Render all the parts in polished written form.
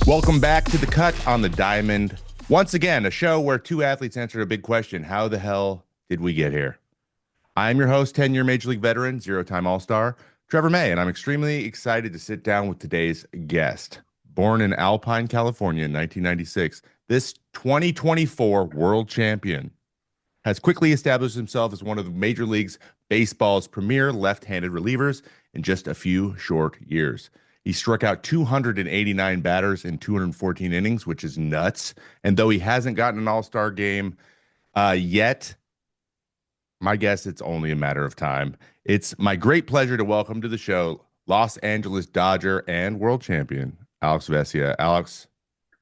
Welcome back to The Cut on the Diamond. Once again, a show where two athletes answered a big question. How the hell did we get here? I'm your host, 10-year Major League veteran, zero-time All-Star, Trevor May, and I'm extremely excited to sit down with today's guest. Born in Alpine, California in 1996, this 2024 world champion has quickly established himself as one of the Major League Baseball's premier left-handed relievers in just a few short years. He struck out 289 batters in 214 innings, which is nuts. And though he hasn't gotten an all-star game yet, my guess it's only a matter of time. It's my great pleasure to welcome to the show Los Angeles Dodger and world champion, Alex Vesia. Alex,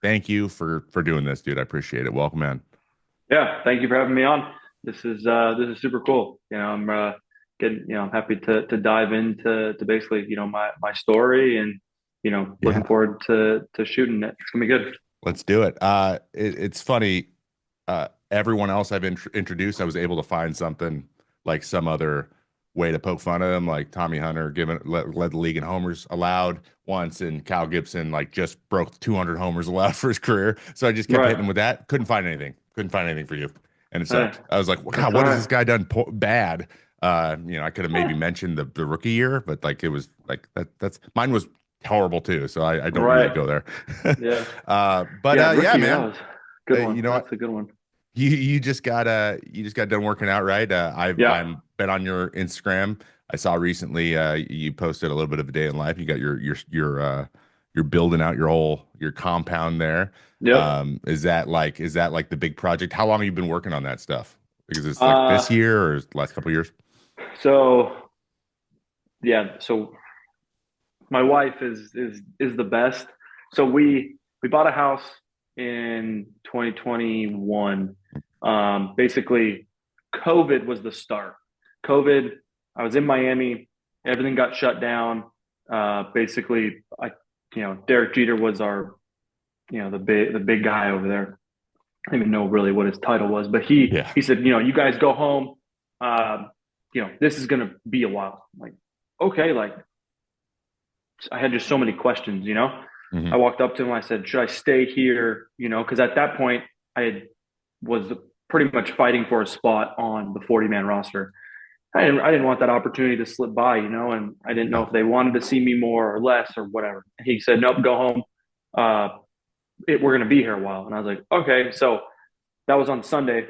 thank you for doing this, dude. I appreciate it. Welcome, man. Yeah, thank you for having me on. This is super cool. I'm happy to dive into basically, my story and Yeah, looking forward to shooting it. It's gonna be good. let's do it. It's funny. Everyone else I've introduced, I was able to find something like some other way to poke fun at him, like Tommy Hunter led the league in homers allowed once, and Cal Gibson like just broke 200 homers allowed for his career. So I just kept hitting Right. him with that. Couldn't find anything. Couldn't find anything for you, and it Hey, sucked. I was like, well, that's God, all what has right. this guy done bad? I could have Yeah. maybe mentioned the rookie year, but like it was like that's mine was horrible too. So I don't usually Right. go there. Yeah. But Yeah. yeah, Rookie year. That man. was a good You one. know what? That's a good one. You just got done working out, right? Yeah. I'm been on your Instagram. I saw recently you posted a little bit of a day in life. You got you're building out your compound there. Yep. Is that like the big project? How long have you been working on that stuff? Because it's like this Uh, year or last couple of years? so yeah. So my wife is the best. So we bought a house in 2021. Basically, COVID was the start. COVID, I was in Miami. Everything got shut down. Basically, Derek Jeter was our, the big guy over there. I don't even know really what his title was, but he Yeah. he said, you guys go home. This is gonna be a while. I'm like, okay, like I had just so many questions. I Hmm. walked up to him. I said, should I stay here? Because at that point was pretty much fighting for a spot on the 40-man roster. I didn't want that opportunity to slip by, and I didn't know Yeah. if they wanted to see me more or less or whatever. He said, nope, go home. Uh, we're going to be here a while. And I was like, okay. So that was on Sunday.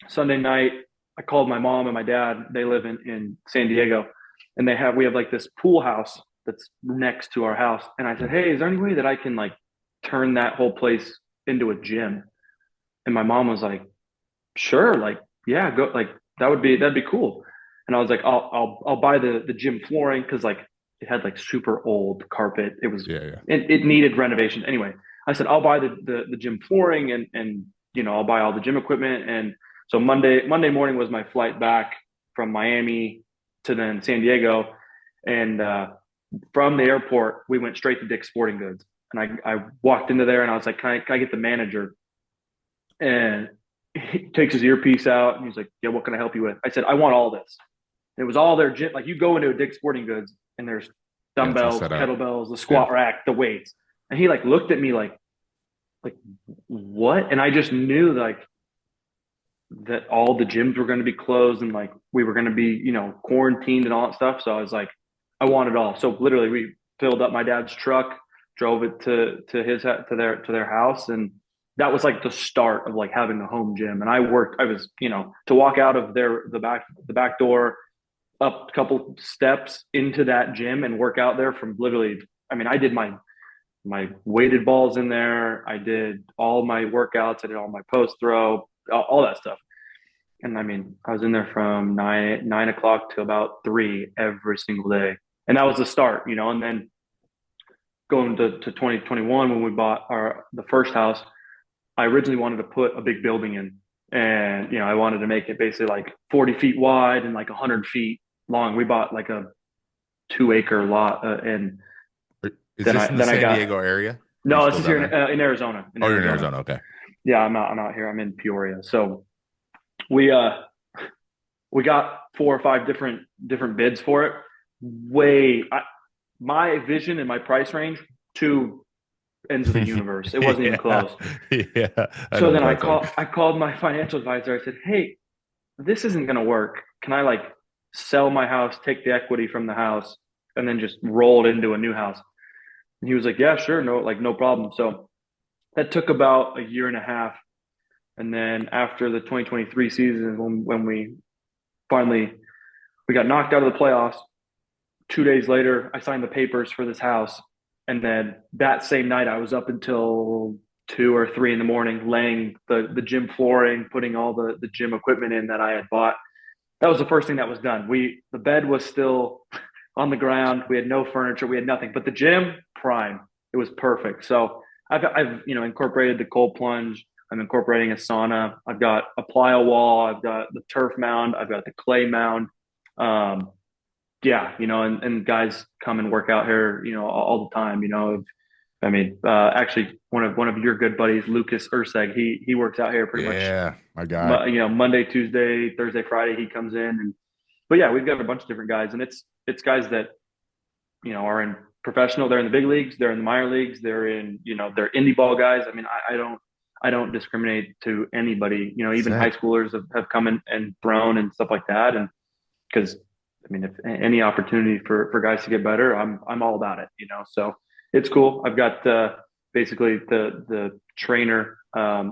Sunday night, I called my mom and my dad. They live in San Diego, and we have like this pool house that's next to our house. And I said, hey, is there any way that I can like turn that whole place into a gym? And my mom was like, sure, like yeah, go, like that'd be cool. And I was like, I'll buy the gym flooring because like it had like super old carpet. Yeah. Yeah. It needed renovation. Anyway, I said I'll buy the gym flooring and I'll buy all the gym equipment. And so Monday morning was my flight back from Miami to then San Diego, and from the airport we went straight to Dick's Sporting Goods. And I walked into there and I was like, can I get the manager? And he takes his earpiece out and he's like, yeah, what can I help you with? I said, I want all this. And it was all their gym. Like you go into a Dick's Sporting Goods and there's Yeah. It's all dumbbells, set up. kettlebells, the Yeah. squat rack, the weights. And he like looked at me like what? And I just knew like that all the gyms were going to be closed and like we were going to be, quarantined and all that stuff. So I was like, I want it all. So literally we filled up my dad's truck, drove it to their house, and that was like the start of like having a home gym. And I was, to walk out of the back door, up a couple steps into that gym and work out there from literally, I mean, I did my weighted balls in there. I did all my workouts. I did all my post throw, all that stuff. And I mean, I was in there from nine o'clock to about 3 every single day, and that was the start. And then going to 2021 when we bought the first house, I originally wanted to put a big building in, and I wanted to make it basically like 40 feet wide and like 100 feet long. We bought like a 2 acre lot, and Is then this I in the then I San got Diego area? Are you no. This still is down here there? in Arizona. In Oh, you're in Arizona. Arizona. Okay. Yeah, I'm not here. I'm in Peoria. So we we got 4 or 5 different bids for it. My vision and my price range too ends of the universe. It wasn't even Yeah. close. Yeah. I know So what then that's like. I called my financial advisor. I said, "Hey, this isn't going to work. Can I like sell my house, take the equity from the house, and then just roll it into a new house?" And he was like, "Yeah, sure, no problem." So that took about a year and a half. And then after the 2023 season, when we finally we got knocked out of the playoffs, 2 days later, I signed the papers for this house. And then that same night, I was up until 2 or 3 in the morning, laying the gym flooring, putting all the gym equipment in that I had bought. That was the first thing that was done. The bed was still on the ground. We had no furniture. We had nothing. But the gym, prime. It was perfect. So I've incorporated the cold plunge. I'm incorporating a sauna. I've got a plyo wall. I've got the turf mound. I've got the clay mound. Um, yeah, and guys come and work out here, all the time. Actually, one of your good buddies, Lucas Urseg, he works out here pretty much. Yeah, my guy. Monday, Tuesday, Thursday, Friday, he comes in, and but yeah, we've got a bunch of different guys, and it's guys that are in professional. They're in the big leagues, they're in the minor leagues, they're indie ball guys. I mean, I don't discriminate to anybody. Even high Sick. schoolers have come in and thrown and stuff like that, and because I mean, if any opportunity for guys to get better, I'm all about it. So it's cool. I've got basically the trainer.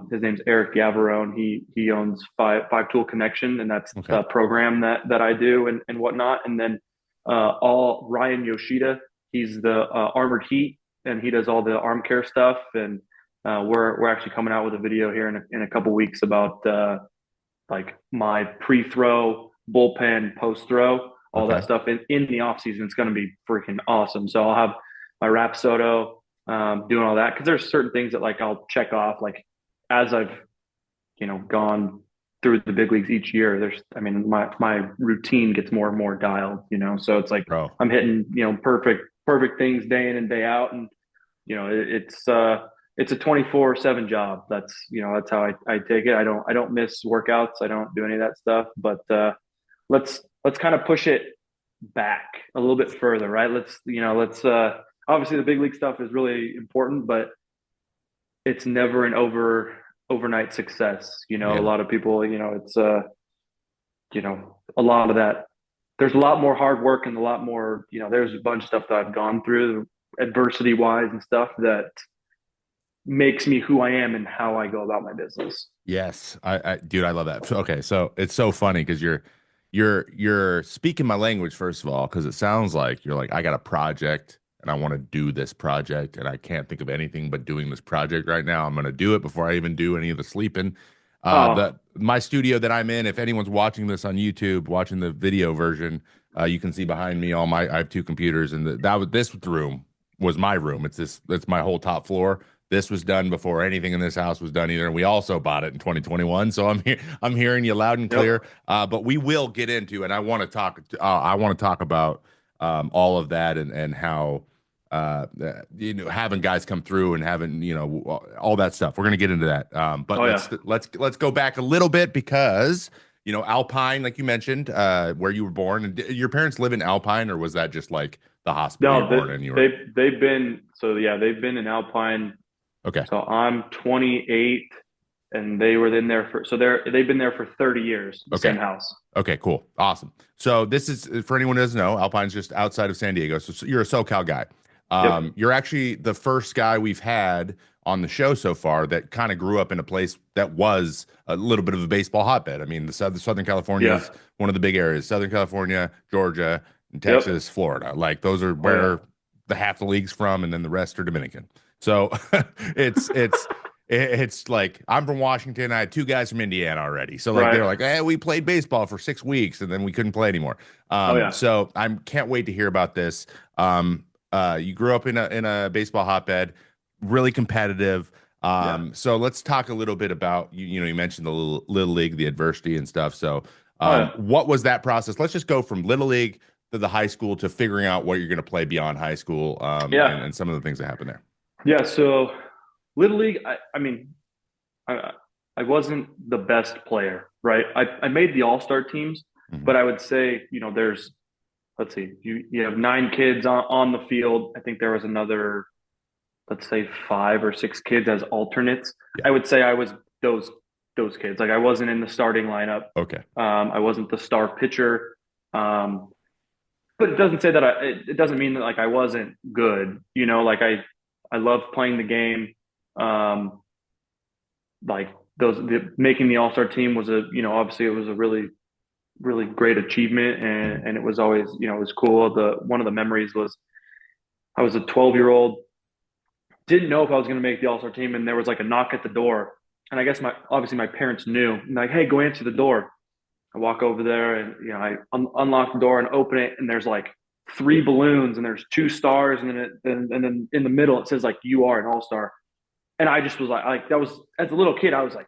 His name's Eric Yavarone. He owns Five Tool Connection, and that's Okay. the program that I do and whatnot. And then all Ryan Yoshida. He's the Armored Heat, and he does all the arm care stuff. And we're actually coming out with a video here in a couple weeks about like my pre-throw, bullpen, post-throw, all that Okay. stuff in the off season. It's going to be freaking awesome. So I'll have my Rapsodo doing all that because there's certain things that like I'll check off like as I've gone through the big leagues each year. My routine gets more and more dialed. So it's like Bro. I'm hitting perfect things day in and day out, and it's a 24/7 job. That's how I take it. I don't miss workouts. I don't do any of that stuff. But let's kind of push it back a little bit further, right? Let's obviously the big league stuff is really important, but it's never an overnight success. A Yeah. lot of people, it's a lot of that. There's a lot more hard work and a lot more, there's a bunch of stuff that I've gone through adversity wise and stuff that makes me who I am and how I go about my business. Yes, dude, I love that. Okay, so it's so funny because you're speaking my language first of all, because it sounds like you're like I got a project and I want to do this project and I can't think of anything but doing this project right now. I'm gonna do it before I even do any of the sleeping. The Oh, my studio that I'm in, if anyone's watching this on YouTube, watching the video version, you can see behind me I have two computers and this room was my room. It's my whole top floor. This was done before anything in this house was done either, and we also bought it in 2021. So I'm hearing you loud and yep. clear. But we will get into, and I want to talk about all of that and how having guys come through and having all that stuff. We're gonna get into that. But Oh yeah. let's go back a little bit because Alpine, like you mentioned, where you were born, and your parents live in Alpine, or was that just like the hospital you were No, born in? You were they've been so yeah, they've been in Alpine. okay. So I'm 28 and they were in there they've been there for 30 years, the Okay. same house. Okay, cool. Awesome. So this is for anyone who doesn't know, Alpine's just outside of San Diego. So you're a SoCal guy. Yep. You're actually the first guy we've had on the show so far that kind of grew up in a place that was a little bit of a baseball hotbed. I mean, Southern California Yeah. is one of the big areas. Southern California, Georgia, and Yep. Texas, Florida. Like those are Oh yeah. where the half the league's from, and then the rest are Dominican. So it's like I'm from Washington. I had two guys from Indiana already. So like Right. they're like, hey, we played baseball for 6 weeks and then we couldn't play anymore. Oh yeah. So I can't wait to hear about this. You grew up in a baseball hotbed, really competitive. Yeah. So let's talk a little bit about you mentioned the little league, the adversity and stuff. So Oh yeah. what was that process? Let's just go from little league to the high school to figuring out what you're going to play beyond high school and, Yeah. and some of the things that happen there. Yeah. So Little League, I mean, I, I wasn't the best player, right? I made the all-star teams, Mhm. but I would say, let's see, you have 9 kids on the field. I think there was another let's say 5 or 6 kids as alternates. Yeah. I would say I was those those kids. Like I wasn't in the starting lineup. Okay. I wasn't the star pitcher. Um, but it doesn't say that it doesn't mean that like I wasn't good. Like I love playing the game. Um, like making the All-Star team was obviously it was a really great achievement, Mhm. and it was always it was cool. The One of the memories was I was a 12-year-old, didn't know if I was going to make the All-Star team, and there was like a knock at the door, and I guess my parents knew. And like, hey, go answer the door. I walk over there, and I unlock the door and open it, and there's like three balloons, and there's two stars, and then in the middle it says like you are an All-Star, and I just was like that was as a little kid I was like,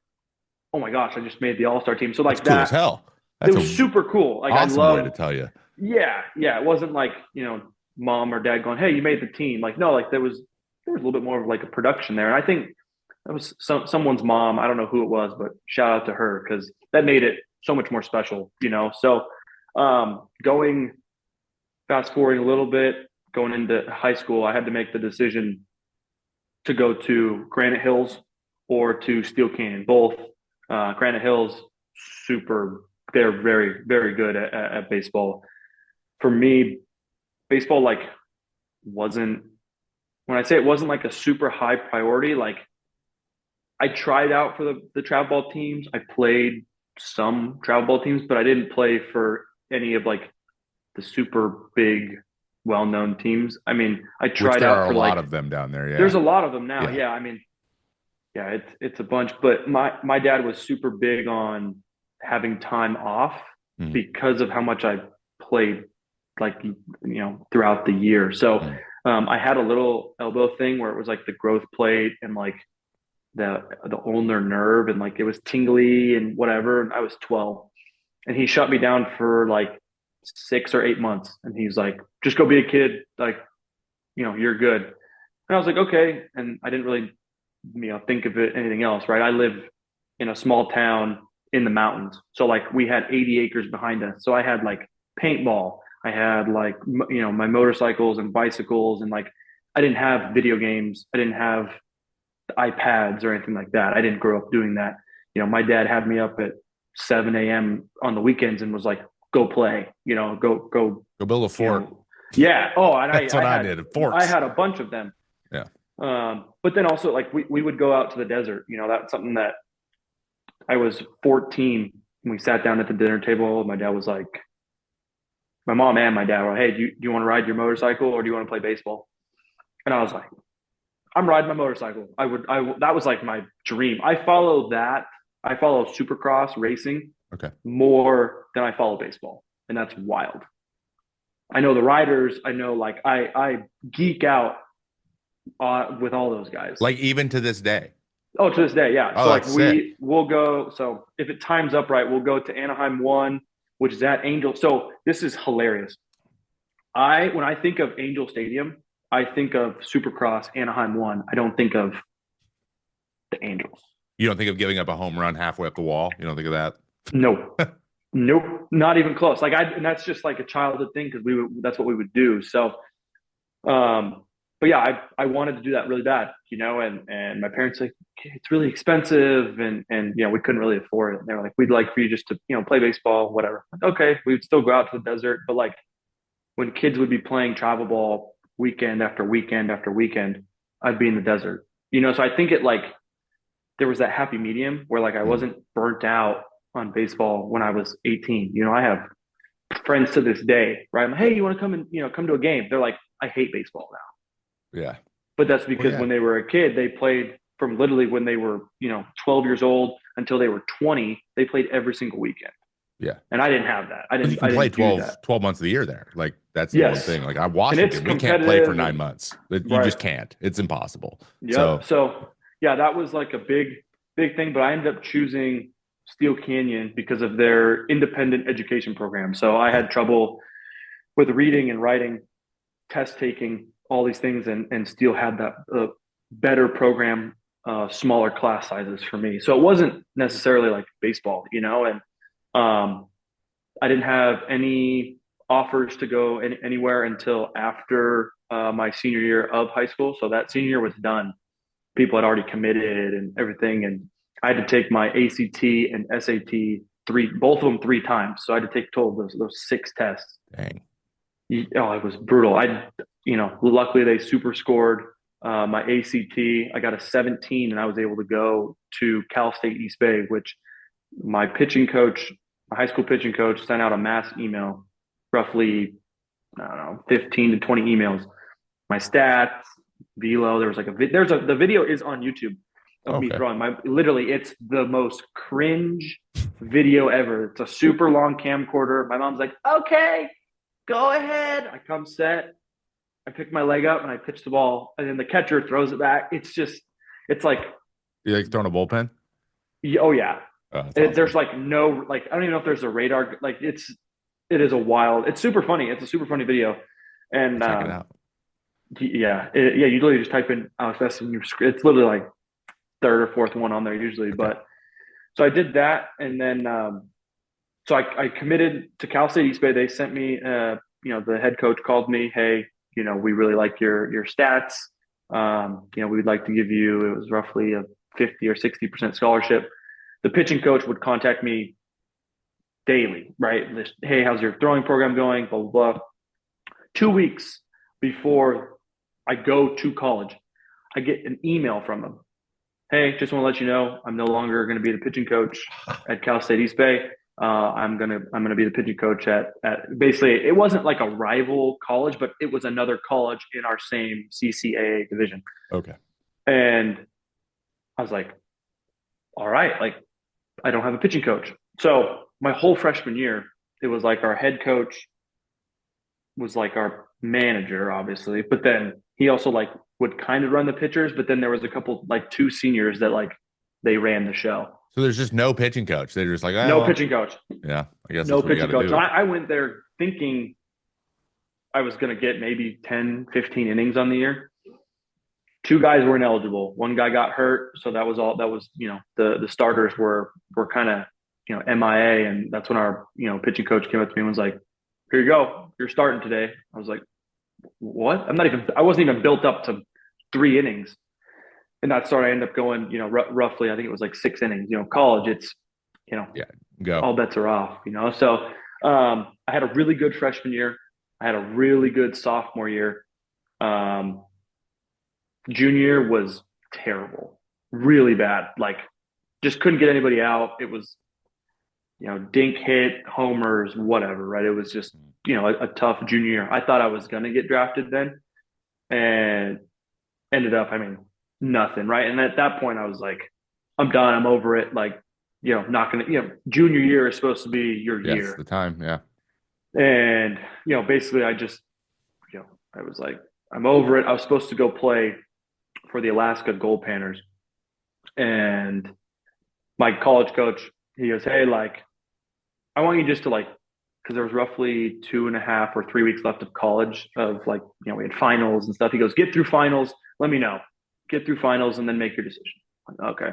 oh my gosh, I just made the All-Star team. So That's like cool as that, hell. it That's was a super cool. Like I awesome way to loved, tell you. yeah, yeah. It wasn't like mom or dad going, hey, you made the team. Like no, like there was a little bit more of like a production there, and I think that was someone's mom. I don't know who it was, but shout out to her because that made it so much more special. So going fast forwarding a little bit, going into high school, I had to make the decision to go to Granite Hills or to Steel Canyon. Both Granite Hills, super. They're very very good at baseball. For me, baseball like wasn't when I say it wasn't like a super high priority. Like I tried out for the travel ball teams. I played some travel ball teams, but I didn't play for any of like the super big, well known teams. I mean, I Which tried there out are a for lot like of them down there. there's Yeah. a lot of them now. Yeah. Yeah, I mean, yeah, it's a bunch. But my dad was super big on having time off Mhm. because of how much I played like throughout the year. So Mhm. I had a little elbow thing where it was like the growth plate and like the ulnar nerve and like it was tingly and whatever. And I was 12, and he shut me down for like 6 or 8 months, and he's like, "Just go be a kid, like you're good." And I was like, "Okay," and I didn't really think of it anything else, right? I live in a small town in the mountains, so like we had 80 acres behind us, so I had like paintball, I had like my motorcycles and bicycles, and like I didn't have video games, I didn't have iPads or anything like that. I didn't grow up doing that. My dad had me up at 7 a.m. on the weekends and was like, "Go play, go, Go build a fort. yeah." Oh, and That's what I did. I Forts. had a bunch of them. Yeah. But then also like we would go out to the desert. That's something that I was 14 and we sat down at the dinner table. My dad was like, my mom and my dad were like, "Hey, do you want to ride your motorcycle or do you want to play baseball?" And I was like, I'm riding my motorcycle. That was like my dream. I follow supercross racing Okay. more than I follow baseball. And that's wild. I know the riders. I know like I geek out with all those guys. Like even to this day. Oh, to this day, yeah. Oh, So like that's sick. we'll go. So if it times up right, we'll go to Anaheim 1, which is at Angel. So this is hilarious. When I think of Angel Stadium, I think of Supercross Anaheim 1. I don't think of the Angels. You don't think of giving up a home run halfway up the wall? You don't think of that? No, nope, not even close. And that's just like a childhood thing because that's what we would do. So, um, but yeah, I wanted to do that really bad, and my parents like, "Okay, it's really expensive, and we couldn't really afford it. And they were like, we'd like for you just to, play baseball, whatever. Like, okay, we would still go out to the desert, but like when kids would be playing travel ball weekend after weekend after weekend, I'd be in the desert, So I think it like there was that happy medium where like I Mm. wasn't burnt out on baseball when I was 18. I have friends to this day, right? I'm like, hey, you want to come and come to a game? They're like, I hate baseball now, Yeah. but that's Well, because yeah. when they were a kid, they played from literally when they were 12 years old until they were 20. They played every single weekend, Yeah. and I didn't have that. I But you didn't. can I play didn't do that. 12 months of the year there. Like that's the one Yes, thing. Like and it's Washington, we can't play for competitive, 9 months. You right? just can't. It's impossible. Yep. So So yeah, that was like a big thing, but I ended up choosing Steel Canyon because of their independent education program. So I yeah. had trouble with reading and writing, test taking, all these things, and Steel had that better program, smaller class sizes for me. So it wasn't necessarily like baseball, and um, I didn't have any offers to go anywhere until after. my senior year of high school. So that senior year was done. People had already committed and everything, and I had to take my ACT and SAT both of them 3 times. So I had to take a total of those 6 tests. Dang. Oh, it was brutal. Luckily they super scored my ACT. I got a 17, and I was able to go to Cal State East Bay, which my pitching coach, my high school pitching coach, sent out a mass email, roughly, I don't know, 15 to 20 emails. My stats, velo. There was like the video is on YouTube of me Okay. throwing literally, it's the most cringe video ever. It's a super long camcorder. My mom's like, okay, go ahead. I come set. I pick my leg up and I pitch the ball, and then the catcher throws it back. It's like, You like throwing a bullpen? oh yeah. Oh, that's awesome. There's like no, like, I don't even know if there's a radar. Like, it is a wild, it's super funny. It's a super funny video. And Check it out. yeah, yeah, you literally just type in Alex Vesia and it's literally like third or fourth one on there usually. Okay. But so I did that, and then so I committed to Cal State East Bay. They sent me, the head coach called me, hey, we really like your stats. We'd like to give you, it was roughly a 50 or 60% scholarship. The pitching coach would contact me daily, right? Hey, how's your throwing program going? Blah, blah, blah. 2 weeks before I go to college, I get an email from him. Hey, just want to let you know, I'm no longer going to be the pitching coach at Cal State East Bay. I'm gonna be the pitching coach at basically, it wasn't like a rival college, but it was another college in our same CCAA division. Okay. And I was like, all right, like, I don't have a pitching coach. So my whole freshman year, it was like our head coach was like our manager, obviously, but then he also like would kind of run the pitchers. But then there was a couple, like 2 seniors that like they ran the show. So there's just no pitching coach. They're just like, oh, No well, pitching coach. yeah, I guess No that's what you got pitching to coach. do. I went there thinking I was going to get maybe 10, 15 innings on the year. 2 guys were ineligible. One guy got hurt. So that was all, that was, the starters were kind of, MIA. And that's when our, pitching coach came up to me and was like, here you go. You're starting today. I was like, what? I wasn't even built up to 3 innings. And that start, I ended up going, roughly, I think it was like 6 innings. College, it's, Yeah, go. all bets are off, So I had a really good freshman year. I had a really good sophomore year. Junior year was terrible, really bad. Like, just couldn't get anybody out. It was, dink hit, homers, whatever, right? It was just, a tough junior year. I thought I was going to get drafted then, and ended up, nothing, right? And at that point, I was like, I'm done. I'm over it. Like, not going to, junior year is supposed to be your Yes, year. the time. Yeah. And, basically I just, I was like, I'm over it. I was supposed to go play for the Alaska Gold Panners. And my college coach, he goes, hey, like, I want you just to, like, because there was roughly 2.5 or 3 weeks left of college of, like, we had finals and stuff. He goes, get through finals. Let me know. Get through finals and then make your decision. Like, okay.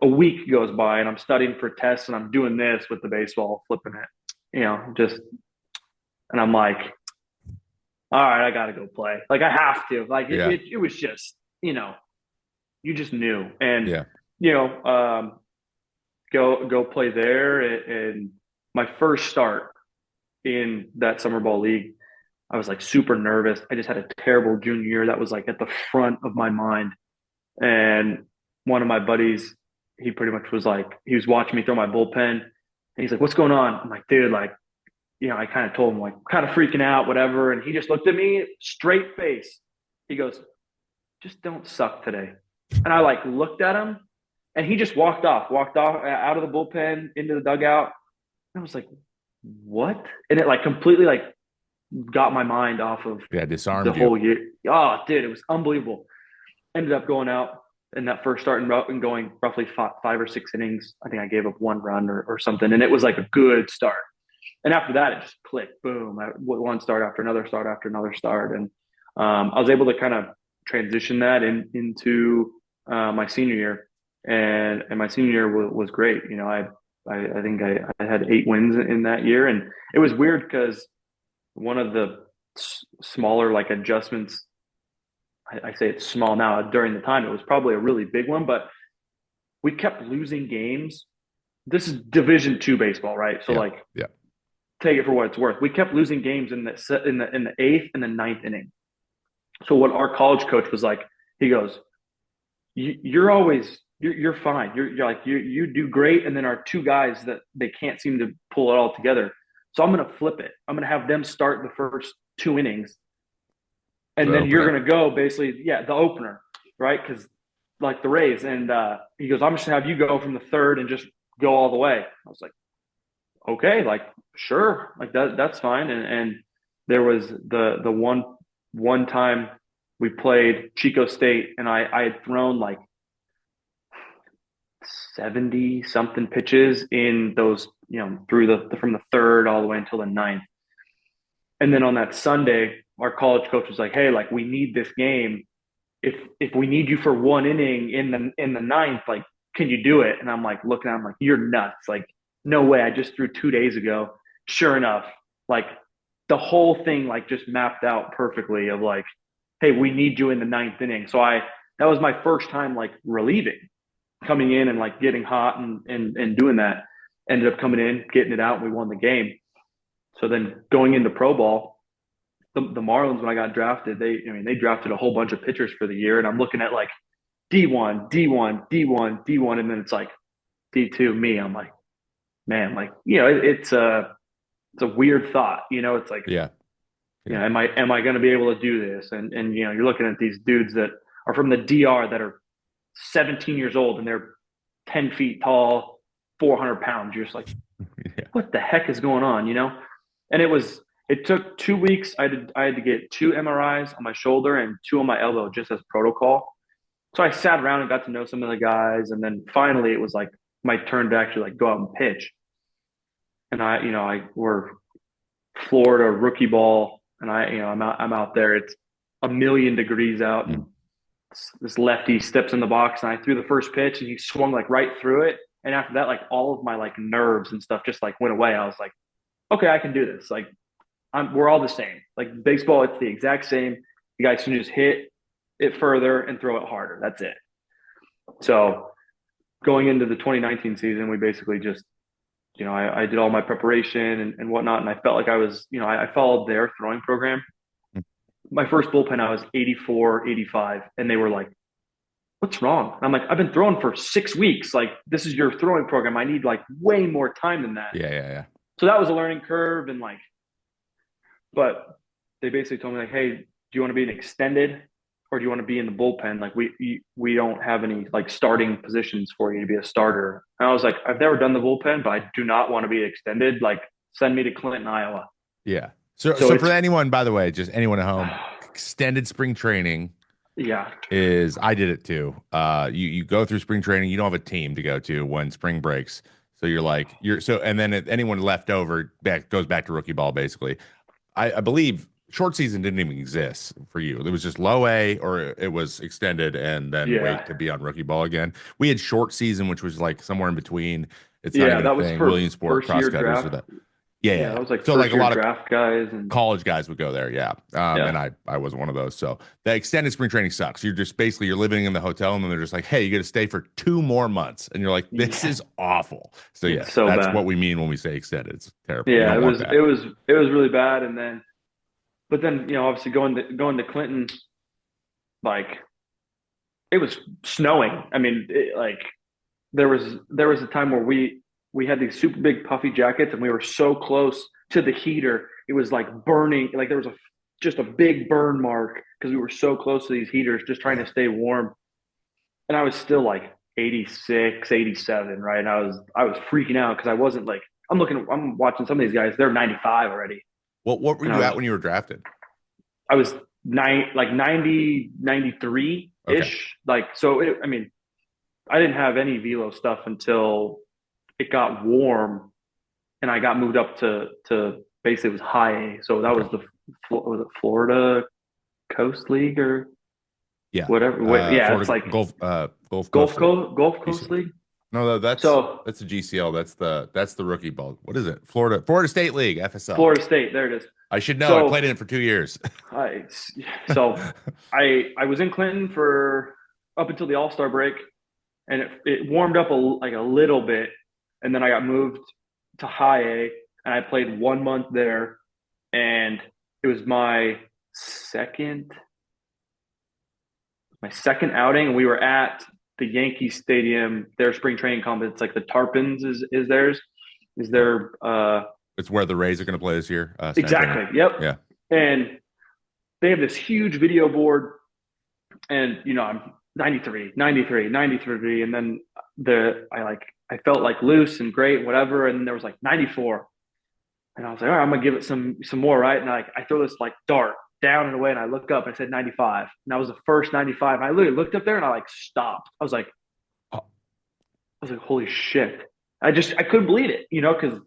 A week goes by and I'm studying for tests and I'm doing this with the baseball, flipping it, and I'm like, all right, I got to go play. Like, I have to. Like, it was just, you just knew. And, Yeah. Go play there. And my first start in that summer ball league, I was like super nervous. I just had a terrible junior year. That was like at the front of my mind. And one of my buddies, he pretty much was like, he was watching me throw my bullpen. And he's like, what's going on? I'm like, dude, like, I kind of told him, like, kind of freaking out, whatever. And he just looked at me straight face. He goes, just don't suck today. And I like looked at him and he just walked off out of the bullpen into the dugout. And I was like, what? And it like completely like got my mind off of Disarmed the whole year. Oh, dude, it was unbelievable. Ended up going out in that first start and going roughly 5 or 6 innings. I think I gave up 1 run or something. And it was like a good start. And after that, it just clicked. Boom. One start after another start after another start. And I was able to kind of transition that into my senior year. And my senior year was great. I think I had 8 wins in that year. And it was weird because one of the smaller like adjustments. I say it's small now. During the time, it was probably a really big one, but we kept losing games. This is Division two baseball, right? So Yeah. like, Yeah. take it for what it's worth. We kept losing games in the eighth and the ninth inning. So what our college coach was like, he goes, "You're always you're fine. You're like you do great." And then our two guys that they can't seem to pull it all together. So I'm gonna flip it. I'm gonna have them start the first two innings, and The then you're opener. gonna go basically, yeah, the opener, right? Because like the Rays, and he goes, I'm just gonna have you go from the third and just go all the way. I was like, okay, like sure, like that's fine. And there was the one time we played Chico State, and I had thrown like 70 something pitches in those, through the from the third all the way until the ninth. And then on that Sunday, our college coach was like, "Hey, like we need this game. If we need you for one inning in the ninth, like can you do it?" And I'm like looking at him like, "You're nuts! Like no way! I just threw 2 days ago." Sure enough, like the whole thing like just mapped out perfectly of like, "Hey, we need you in the ninth inning." So I that was my first time like relieving, coming in and like getting hot and doing that. Ended up coming in, getting it out, and we won the game. So then going into pro ball, the Marlins, when I got drafted, they drafted a whole bunch of pitchers for the year, and I'm looking at like D1, D1, D1, D1, and then it's like D2 me. I'm like, man, like it's a weird thought, It's like, Yeah. Yeah. am I going to be able to do this? And you're looking at these dudes that are from the DR that are 17 years old and they're 10 feet tall, 400 pounds. You're just like, Yeah. what the heck is going on, And it took 2 weeks. I had to get two MRIs on my shoulder and two on my elbow just as protocol. So I sat around and got to know some of the guys, and then finally it was like my turn to actually like go out and pitch. And we're Florida rookie ball, and I'm out there. It's a million degrees out, Mm. and this lefty steps in the box, and I threw the first pitch, and he swung like right through it. And after that, like all of my like nerves and stuff just like went away. I was like, okay, I can do this. Like we're all the same. Like baseball, it's the exact same. You guys can just hit it further and throw it harder. That's it. So going into the 2019 season, we basically just, I did all my preparation and whatnot, and I felt like I was, I followed their throwing program. My first bullpen, I was 84, 85, and they were like, "What's wrong?" And I'm like, "I've been throwing for 6 weeks. Like, this is your throwing program. I need like way more time than that." Yeah. Yeah. Yeah. So that was a learning curve, and like, but they basically told me like, "Hey, do you want to be an extended, or do you want to be in the bullpen? Like, we don't have any like starting positions for you to be a starter." And I was like, "I've never done the bullpen, but I do not want to be extended. Like, send me to Clinton, Iowa." Yeah. So, So so for it's anyone, by the way, just anyone at home, extended spring training yeah, is I did it too. You go through spring training, you don't have a team to go to when spring breaks. So and then anyone left over goes back to rookie ball basically. I believe short season didn't even exist for you. It was just low A or it was extended and then wait yeah, to be on rookie ball again. We had short season, which was like somewhere in between. It's not yeah. even a That was thing. for Williamsport, first year crosscutters, or draft. that. Yeah, yeah, Yeah, yeah. that was like So like first a year lot of draft guys, and college guys would go there, yeah. And yeah, I wasn't one of those. So the extended spring training sucks. You're living in the hotel, and then they're just like, hey, you got to stay for 2 more months, and you're like, this yeah, is awful. So it's yes, so that's what bad. we mean when we say extended. It's terrible. You Yeah, don't it want was that. it was it was really bad. And then, but then obviously going to Clinton, like it was snowing. I mean, like there was a time where we had these super big puffy jackets, and we were so close to the heater, it was like burning. Like there was just a big burn mark because we were so close to these heaters, just trying Yeah, to stay warm. And I was still like 86, 87, right? And I was freaking out because I wasn't like I'm watching some of these guys, they're 95 already. what were And you at when you were drafted? I was 90, 93 Okay. ish. Like, so I mean, I didn't have any velo stuff until it got warm and I got moved up to basically it was high A. So that Okay. was was it Florida Coast League or Yeah. whatever. Yeah, it's Florida like Gulf Coast Gulf BC. Coast League. No, that's So that's the GCL. That's the rookie ball. What is it? Florida State League, FSL. Florida State, there it is. I should know. I played in So it for 2 years. I so I was in Clinton for up until the All-Star break, and it warmed up like a little bit, and then I got moved to High A, and I played 1 month there, and it was my second outing, and we were at the Yankee Stadium, their spring training complex. It's like the Tarpons is theirs, is their It's where the Rays are going to play this year. San Antonio. exactly, yep. Yeah. And they have this huge video board, and I'm 93, 93, 93, and then I felt like loose and great, whatever, and there was like 94, and I was like, all right, I'm gonna give it some more, right? And I throw this like dart down and away, and I look up and I said 95, and that was the first 95. And I literally looked up there and I like stopped. Oh, I was like, holy shit! I couldn't believe it, because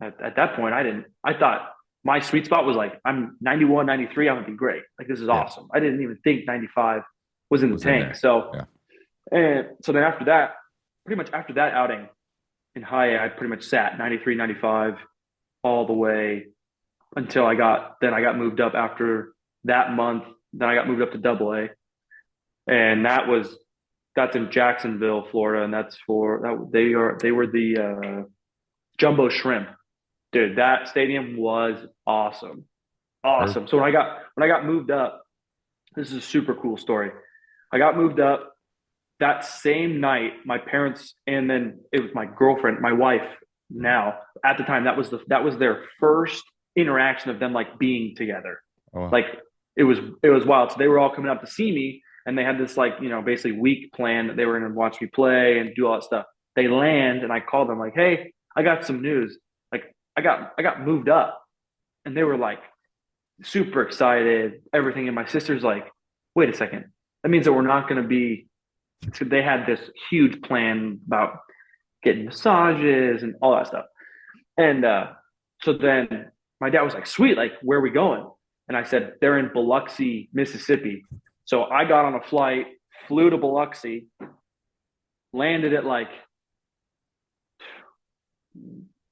at that point I thought my sweet spot was like I'm 91, 93, I'm gonna be great. Like this is yeah. awesome. I didn't even think 95 was in the Was in tank. there. So Yeah. and so then after that, pretty much after that outing in high A, I pretty much sat 93, 95 all the way until I got moved up after that month. Then I got moved up to double A. And that's in Jacksonville, Florida, and that's for that they were the Jumbo Shrimp. Dude, that stadium was awesome. Sure. Awesome. So when I got moved up, this is a super cool story. I got moved up that same night. My parents, and then it was my girlfriend, my wife now. At the time, that was their first interaction of them like being together. Oh, wow. Like it was wild. So they were all coming up to see me, and they had this like basically week plan that they were going to watch me play and do all that stuff. They land, and I called them like, "Hey, I got some news. Like I got moved up," and they were like super excited, everything. And my sister's like, "Wait a second, that means that we're not going to be." So they had this huge plan about getting massages and all that stuff. And so then my dad was like, "Sweet, like where are we going?" And I said, "They're in Biloxi, Mississippi." So I got on a flight, flew to Biloxi, landed at like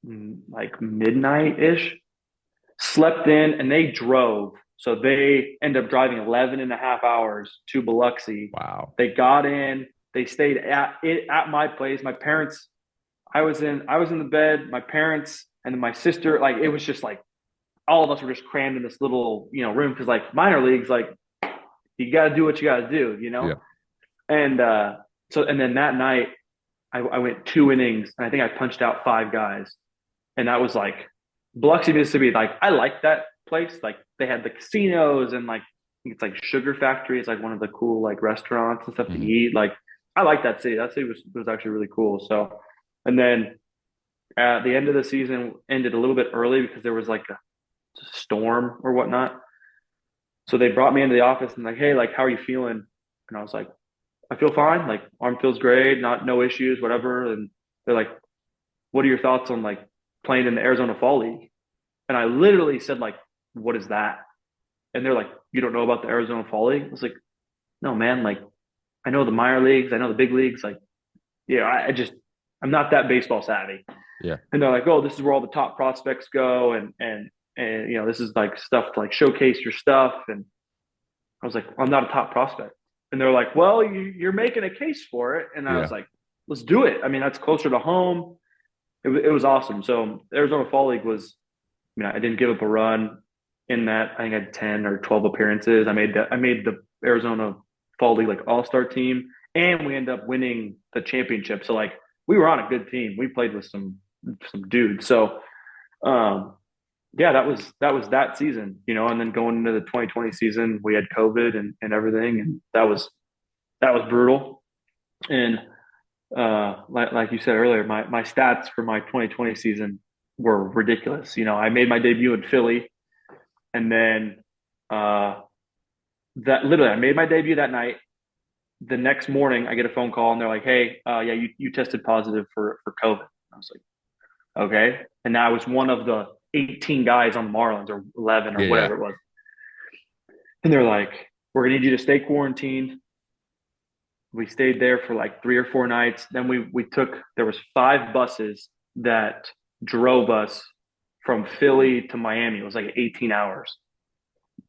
midnight ish, slept in, and they drove. So they ended up driving 11 and a half hours to Biloxi. Wow. They got in, they stayed at my place. My parents, I was in the bed, my parents, and then my sister. Like it was just like all of us were just crammed in this little room, because like minor leagues, like you got to do what you got to do. Yeah. And and then that night I went 2 innings, and I think I punched out 5 guys, and that was like Biloxi, Mississippi. Like I liked that place. Like they had the casinos, and like I think it's like Sugar Factory. It's like one of the cool like restaurants and stuff to Mhm. eat. Like I like that city. That city was actually really cool. So, and then at the end of the season ended a little bit early because there was like a storm or whatnot. So they brought me into the office and like, "Hey, like how are you feeling?" And I was like, "I feel fine. Like arm feels great, no issues, whatever." And they're like, "What are your thoughts on like playing in the Arizona Fall League?" And I literally said like, "What is that?" And they're like, "You don't know about the Arizona Fall League?" I was like, "No, man. Like I know the minor leagues, I know the big leagues. Like, yeah, I'm not that baseball savvy." Yeah. And they're like, "Oh, this is where all the top prospects go, and this is like stuff to like showcase your stuff." And I was like, "I'm not a top prospect." And they're like, "Well, you're making a case for it." And I Yeah. was like, "Let's do it. I mean, that's closer to home." It was awesome. So the Arizona Fall League was, I didn't give up a run in that. I think I had 10 or 12 appearances. I made the Arizona Fall League like all-star team, and we ended up winning the championship. So like we were on a good team. We played with some dudes. So um yeah, that was that season, and then going into the 2020 season, we had COVID and everything, and that was brutal. And like you said earlier, my stats for my 2020 season were ridiculous. I made my debut in Philly, and then uh, that literally I made my debut that night. The next morning, I get a phone call, and they're like, "Hey, yeah, you tested positive for COVID." I was like, "Okay," and I was one of the 18 guys on the Marlins, or 11 or Yeah. Yeah. whatever it was. And they're like, "We're gonna need you to stay quarantined. we stayed there for like 3 or 4 nights. Then we took there was 5 buses that drove us from Philly to Miami. It was like 18 hours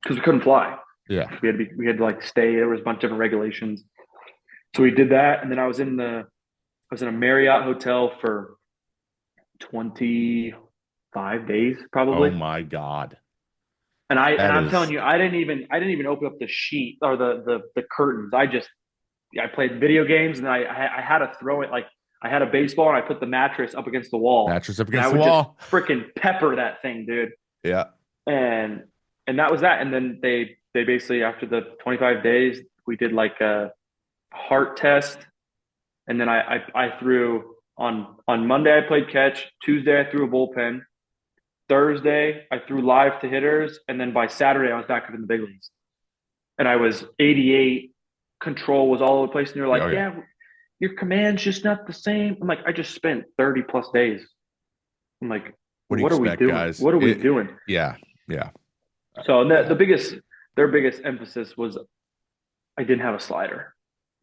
because we couldn't fly. Yeah. We had to like stay. There was a bunch of different regulations. So we did that, and then I was in a Marriott hotel for 25 days Oh probably. my God. And That I'm telling is you, I didn't even open up the sheet or the curtains. I played video games, and I had to throw it like I had a baseball, and I put the mattress up against the wall, mattress up and I against the would just wall. freaking pepper that thing, dude. Yeah. And that was that. And then they basically after the 25 days, we did like a heart test, and then I threw on Monday I played catch, Tuesday I threw a bullpen, Thursday I threw live to hitters, and then by Saturday I was back up in the big leagues, and I was 88. Control was all over the place, and they're Oh like, yeah. "Yeah, your command's just not the same." I'm like, "I just spent 30 plus days." I'm like, What do you "What are we expect, doing? guys? What are we doing?" Yeah. Yeah. So Yeah. their biggest emphasis was I didn't have a slider.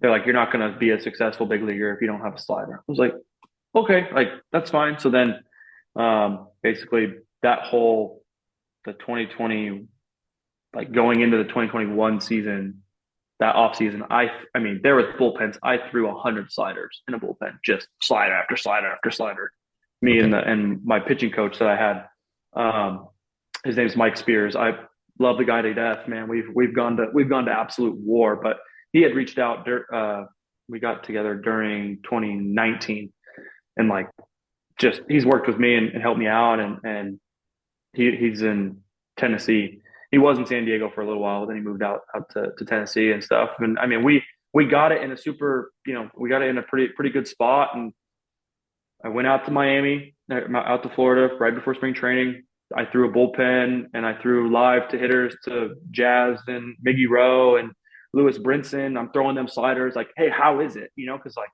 They're like, "You're not going to be a successful big leaguer if you don't have a slider." I was like, "Okay, like that's fine." So then, basically, that whole the 2020, like going into the 2021 season, that off season, I mean, there was bullpens. I threw 100 sliders in a bullpen, just slider after slider after slider. Me Okay. and my pitching coach that I had, his name's Mike Spears. I love the guy to death, man. We've gone to absolute war, but he had reached out. We got together during 2019, and like just he's worked with me and helped me out, and he's in Tennessee. He was in San Diego for a little while, then he moved out to Tennessee and stuff. And I mean, we got it in a super, we got it in a pretty good spot. And I went out to Miami, out to Florida right before spring training. I threw a bullpen and I threw live to hitters to Jazz and Miggy Rowe and Lewis Brinson. I'm throwing them sliders like, hey, how is it? Because like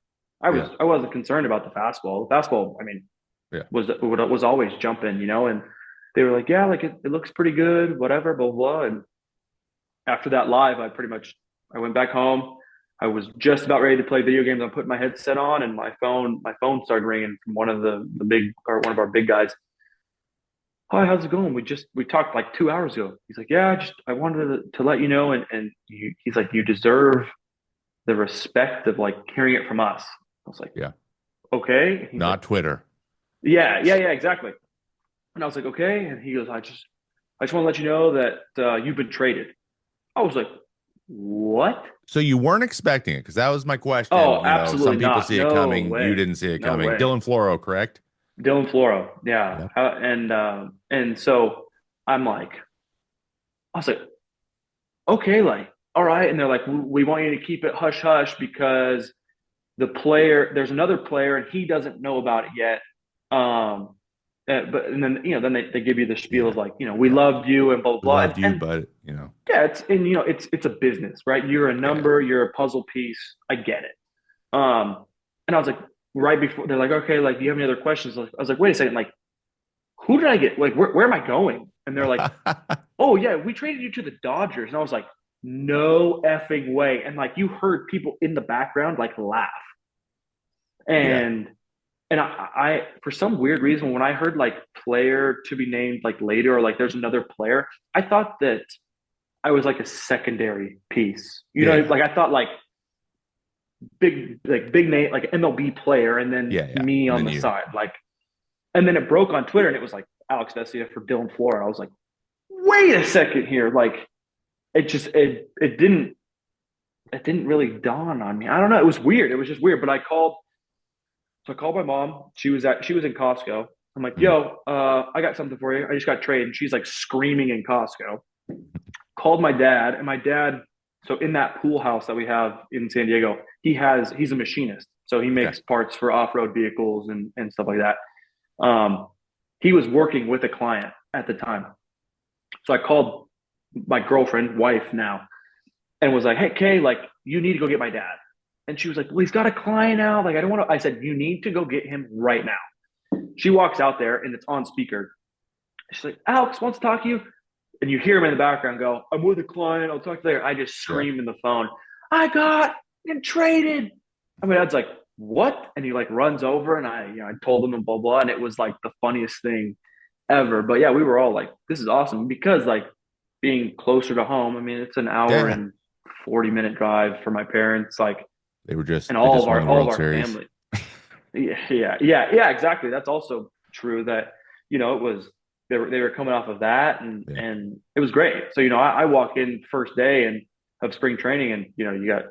Yeah. I wasn't concerned about the fastball. The fastball, I mean, Yeah. was always jumping, and they were like, yeah, like it looks pretty good, whatever, blah, blah. And after that live, I went back home. I was just about ready to play video games. I put my headset on and my phone started ringing from one of the big, or one of our big guys. Hi, how's it going? We talked like 2 hours ago. He's like, yeah, I wanted to let you know. He's like, you deserve the respect of like hearing it from us. I was like, Yeah. okay. He's like, Not Twitter. yeah, exactly. And I was like, okay. And he goes, I just want to let you know that you've been traded. I was like, what? So you weren't expecting it because that was my question. Oh, Some absolutely people not. see it No coming. You way. didn't see it No coming. way. Dylan Floro, correct? Dylan Floro. Yeah. Yep. And so I'm like, I was like, okay, like, all right. And they're like, we want you to keep it hush hush because there's another player and he doesn't know about it yet. But and then then they give you the spiel Yeah. of like we Yeah. loved you and blah blah We blah loved you, and but yeah, it's a business, right? You're a yeah. number, you're a puzzle piece. I get it. And I was like, right before they're like, okay, like, do you have any other questions? I was like, wait a second, like, who did I get? Like, where am I going? And they're like, oh yeah, we traded you to the Dodgers. And I was like, no effing way. And like, you heard people in the background like laugh. Yeah. And I for some weird reason, when I heard like player to be named like later or like there's another player, I thought that I was like a secondary piece. Yeah. Like I thought big name like MLB player and then Yeah. Yeah. me And on then the you. side. Like and then it broke on Twitter and it was like Alex Vesia for Dylan Flora. I was like, wait a second here. Like it didn't really dawn on me. I don't know. It was weird. It was just weird. But I called my mom. She was in Costco. I'm like, Mhm. yo, I got something for you. I just got traded. And she's like screaming in Costco. Called my dad, and my dad, so in that pool house that we have in San Diego, he's a machinist. So he Okay. makes parts for off-road vehicles and stuff like that. He was working with a client at the time. So I called my girlfriend, wife now, and was like, hey, Kay, like, you need to go get my dad. And she was like, well, he's got a client now. Like, I don't want to. I said, you need to go get him right now. She walks out there and it's on speaker. She's like, Alex wants to talk to you. And you hear him in the background go, I'm with a client. I'll talk to you later. I just Yeah. scream in the phone, I got and traded. And my dad's like, what? And he like runs over and I told him and blah, blah. And it was like the funniest thing ever. But yeah, we were all like, this is awesome because like being closer to home, I mean, it's an hour Yeah. and 40-minute drive for my parents, like, and They all just of won our the all of World our Series. family. Yeah, exactly. That's also true that, it was they were coming off of that Yeah. and it was great. So, I walk in first day and of spring training and you got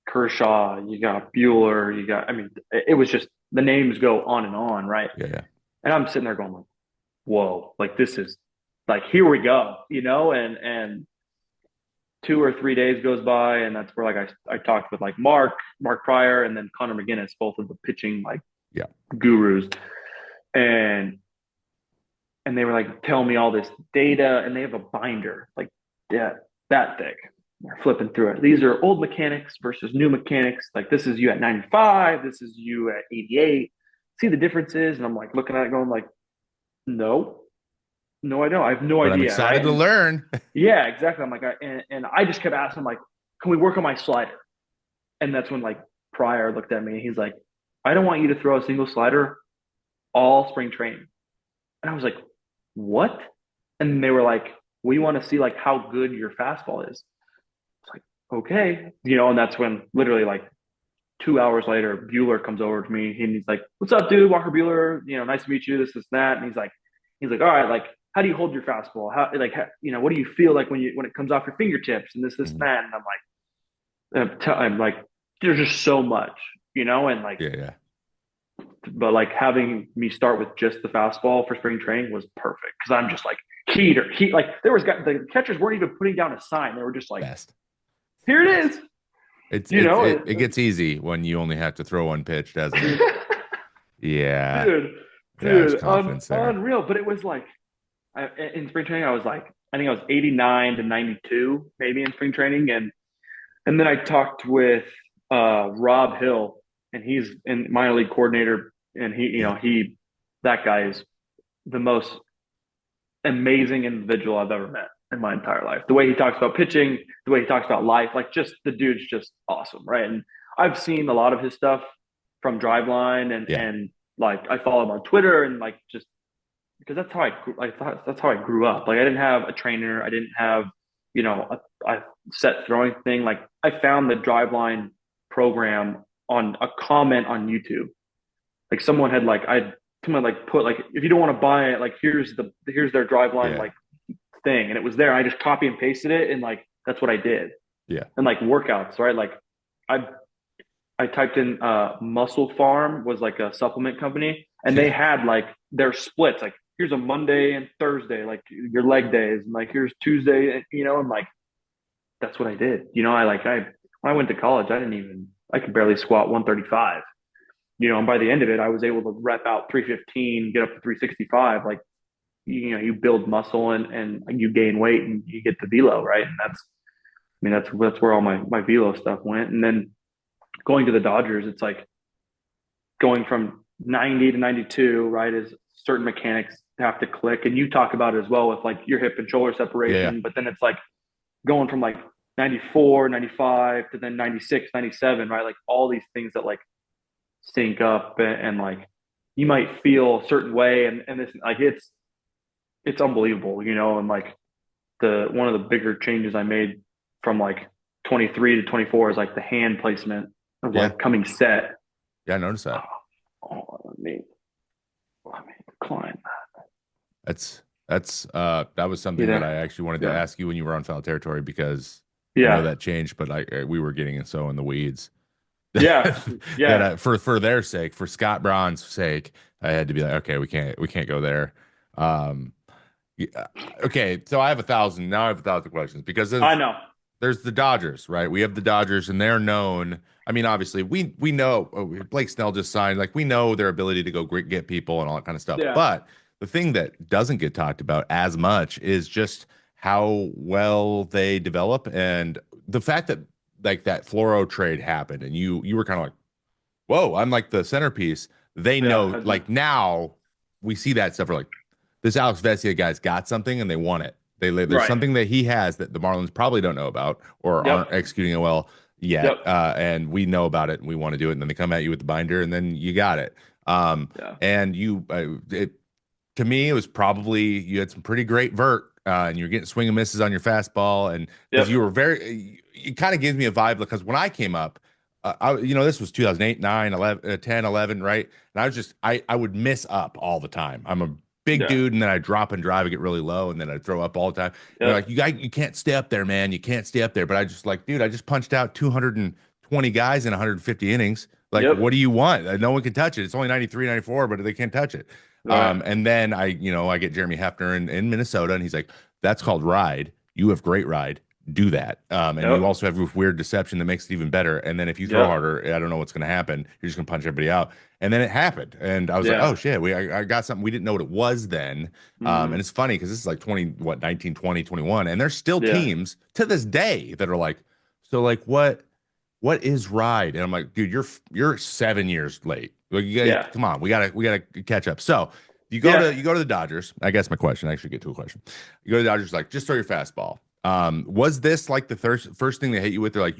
Kershaw, you got Bueller, I mean, it was just the names go on, right? Yeah. Yeah. And I'm sitting there going like, whoa, like this is like here we go, and 2 or 3 days goes by, and that's where like I talked with like Mark Pryor, and then Connor McGinnis, both of the pitching like Yeah. gurus, and they were like telling me all this data, and they have a binder like that thick. We're flipping through it. These are old mechanics versus new mechanics. Like this is you at 95, this is you at 88. See the differences, and I'm like looking at it, going like, no, no, I don't. I have no But I'm idea, excited right? to And learn. yeah, exactly. I'm like, and I just kept asking, like, can we work on my slider? And that's when like Pryor looked at me. And he's like, I don't want you to throw a single slider all spring training. And I was like, what? And they were like, we want to see like how good your fastball is. It's like, okay, and that's when literally like 2 hours later, Bueller comes over to me and he's like, "What's up, dude? Walker Bueller. Nice to meet you. This, that." And he's like, "All right, like, how do you hold your fastball? What do you feel like when it comes off your fingertips and this, and Mhm. that?" And I'm like, there's just so much, and like, Yeah. Yeah. but like having me start with just the fastball for spring training was perfect because I'm just like heat. Like the catchers weren't even putting down a sign; they were just like, Best. "Here it Best. is," It's you it, know. it it gets easy when you only have to throw one pitch, doesn't it? Yeah. dude, Yeah, there's dude, confidence there. unreal. But it was like in spring training, I think I was 89 to 92, maybe in spring training, and then I talked with Rob Hill, and he's in minor league coordinator, and Yeah. that guy is the most amazing individual I've ever met in my entire life. The way he talks about pitching, the way he talks about life, like just the dude's just awesome, right? And I've seen a lot of his stuff from Driveline, Yeah. and like I follow him on Twitter, and like just because that's how I grew up. Like I didn't have a trainer, I didn't have a set throwing thing. Like I found the Driveline program on a comment on YouTube. Like someone like put like if you don't want to buy it, like here's their Driveline Yeah. like thing, and it was there. I just copy and pasted it, and like that's what I did. Yeah. And like workouts, right? Like I I typed in Muscle Farm was like a supplement company, and they Yeah. had like their splits. Like here's a Monday and Thursday, like your leg days, and like here's Tuesday, and like that's what I did. I when I went to college, I could barely squat 135. And by the end of it, I was able to rep out 315, get up to 365. Like you build muscle and you gain weight and you get the velo, right? And that's where all my velo stuff went. And then going to the Dodgers, it's like going from 90 to 92, right? Is certain mechanics have to click, and you talk about it as well with like your hip and shoulder Yeah. separation. But then it's like going from like 94, 95 to then 96, 97, right? Like all these things that like sync up, and like you might feel a certain way, and this like it's unbelievable, and like the one of the bigger changes I made from like 23 to 24 is like the hand placement of Yeah. like coming set. Yeah. I noticed that. Oh, let me decline. That was something that Yeah, I actually wanted to yeah, ask you when you were on foul territory because I know yeah, that changed, but we were getting so in the weeds yeah, that yeah. for their sake, for Scott Braun's sake, I had to be like, okay, we can't go there. Um, yeah, okay, so I have 1,000 now. I have 1,000 questions because I know. there's the Dodgers, right? We have the Dodgers, and they're known. I mean, obviously, we know Blake Snell just signed. Like, we know their ability to go get people and all that kind of stuff. Yeah, But the thing that doesn't get talked about as much is just how well they develop and the fact that like that Floro trade happened, and you were kind of like, whoa, I'm like the centerpiece. They know, yeah, like now we see that stuff. We're like, this Alex Vesia guy's got something, and they want it. There's right. something that he has that the Marlins probably don't know about or aren't Yep. executing it well. yet, Yep. and we know about it and we want to do it, and then they come at you with the binder, and then you got it. Yeah. And to me, it was probably you had some pretty great vert, and you're getting swing and misses on your fastball, and because you Yep. were it kind of gives me a vibe because when I came up, this was 2008, 9, 11, 10, 11, right? And I was just, I would miss up all the time. I'm a big Yeah. dude, and then I drop and drive and get really low, and then I throw up all the time. And they're like, Yep. you can't stay up there, man. You can't stay up there. But I just like, dude, I just punched out 220 guys in 150 innings. Like, Yep. what do you want? No one can touch it. It's only 93, 94, but they can't touch it. Right. And then I get Jeremy Hefner in Minnesota, and he's like, that's called ride. You have great ride. Do that. And you Yep. also have weird deception that makes it even better. And then if you throw Yep. harder, I don't know what's going to happen. You're just going to punch everybody out. And then it happened. And I was like, oh Yeah. shit, I got something. We didn't know what it was then. And Hmm. it's funny because this is like 20, what, 19, 20, 21. And there's still Yeah. teams to this day that are like, so like what is ride? And I'm like, dude, you're 7 years late. Like, Yeah. come on, we gotta catch up. So Yeah. you go to the Dodgers. I guess my question, I actually get to a question. You go to the Dodgers, like, just throw your fastball. Was this like the first thing they hit you with? They're like,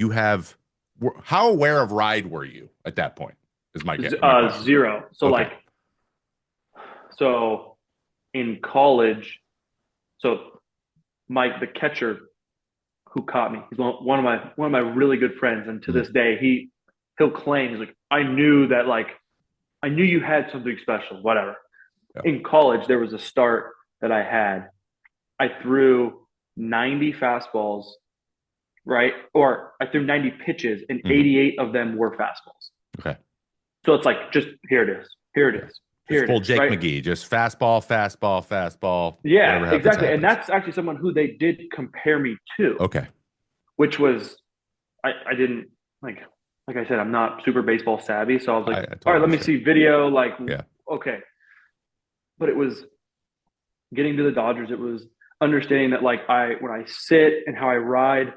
how aware of ride were you at that point? Is my question. Zero. So Okay. like, so in college, so Mike, the catcher who caught me, he's one of my really good friends, and to Mhm. this day, he'll claim he's like, I knew you had something special. Whatever. Yeah. In college, there was a start that I had. I threw 90 fastballs, right? Or I threw 90 pitches, and Mhm. 88 of them were fastballs. Okay. So it's like, just here it is, here it Okay. is, Just here it full is, Jake right? McGee, just fastball, fastball, fastball. Yeah, Whatever happens, exactly. And happens. that's actually someone who they did compare me to, Okay. which was I didn't like like I said, I'm not super baseball savvy. So I was like, I all totally right, let me understand. see video, like Yeah. okay. But it was getting to the Dodgers, it was understanding that like I when I sit and how I ride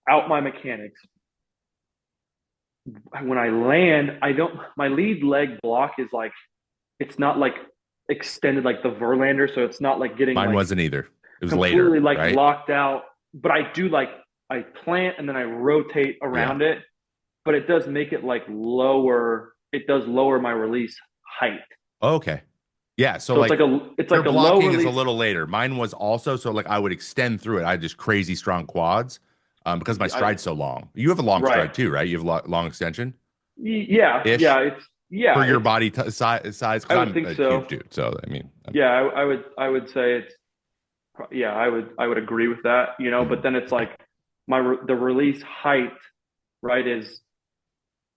out my mechanics, when I land, I don't my lead leg block is like it's not like extended like the Verlander, so it's not like getting Mine like wasn't either. It was later, completely like right? locked out. But I do like I plant and then I rotate Yeah. around it, but it does make it like lower. It does lower my release height. Okay. Yeah. So So it's like like your a low blocking is a release. little later. Mine was also so like I would extend through it. I had just crazy strong quads, because my I, stride's so long. You have a long right. stride too, right? You have long extension Yeah. ish Yeah. for your It's. body size. I Because would I'm think a huge so. dude. So I mean, Yeah. I would say it's. Yeah. I would agree with that. But then it's okay. like the release height, right, is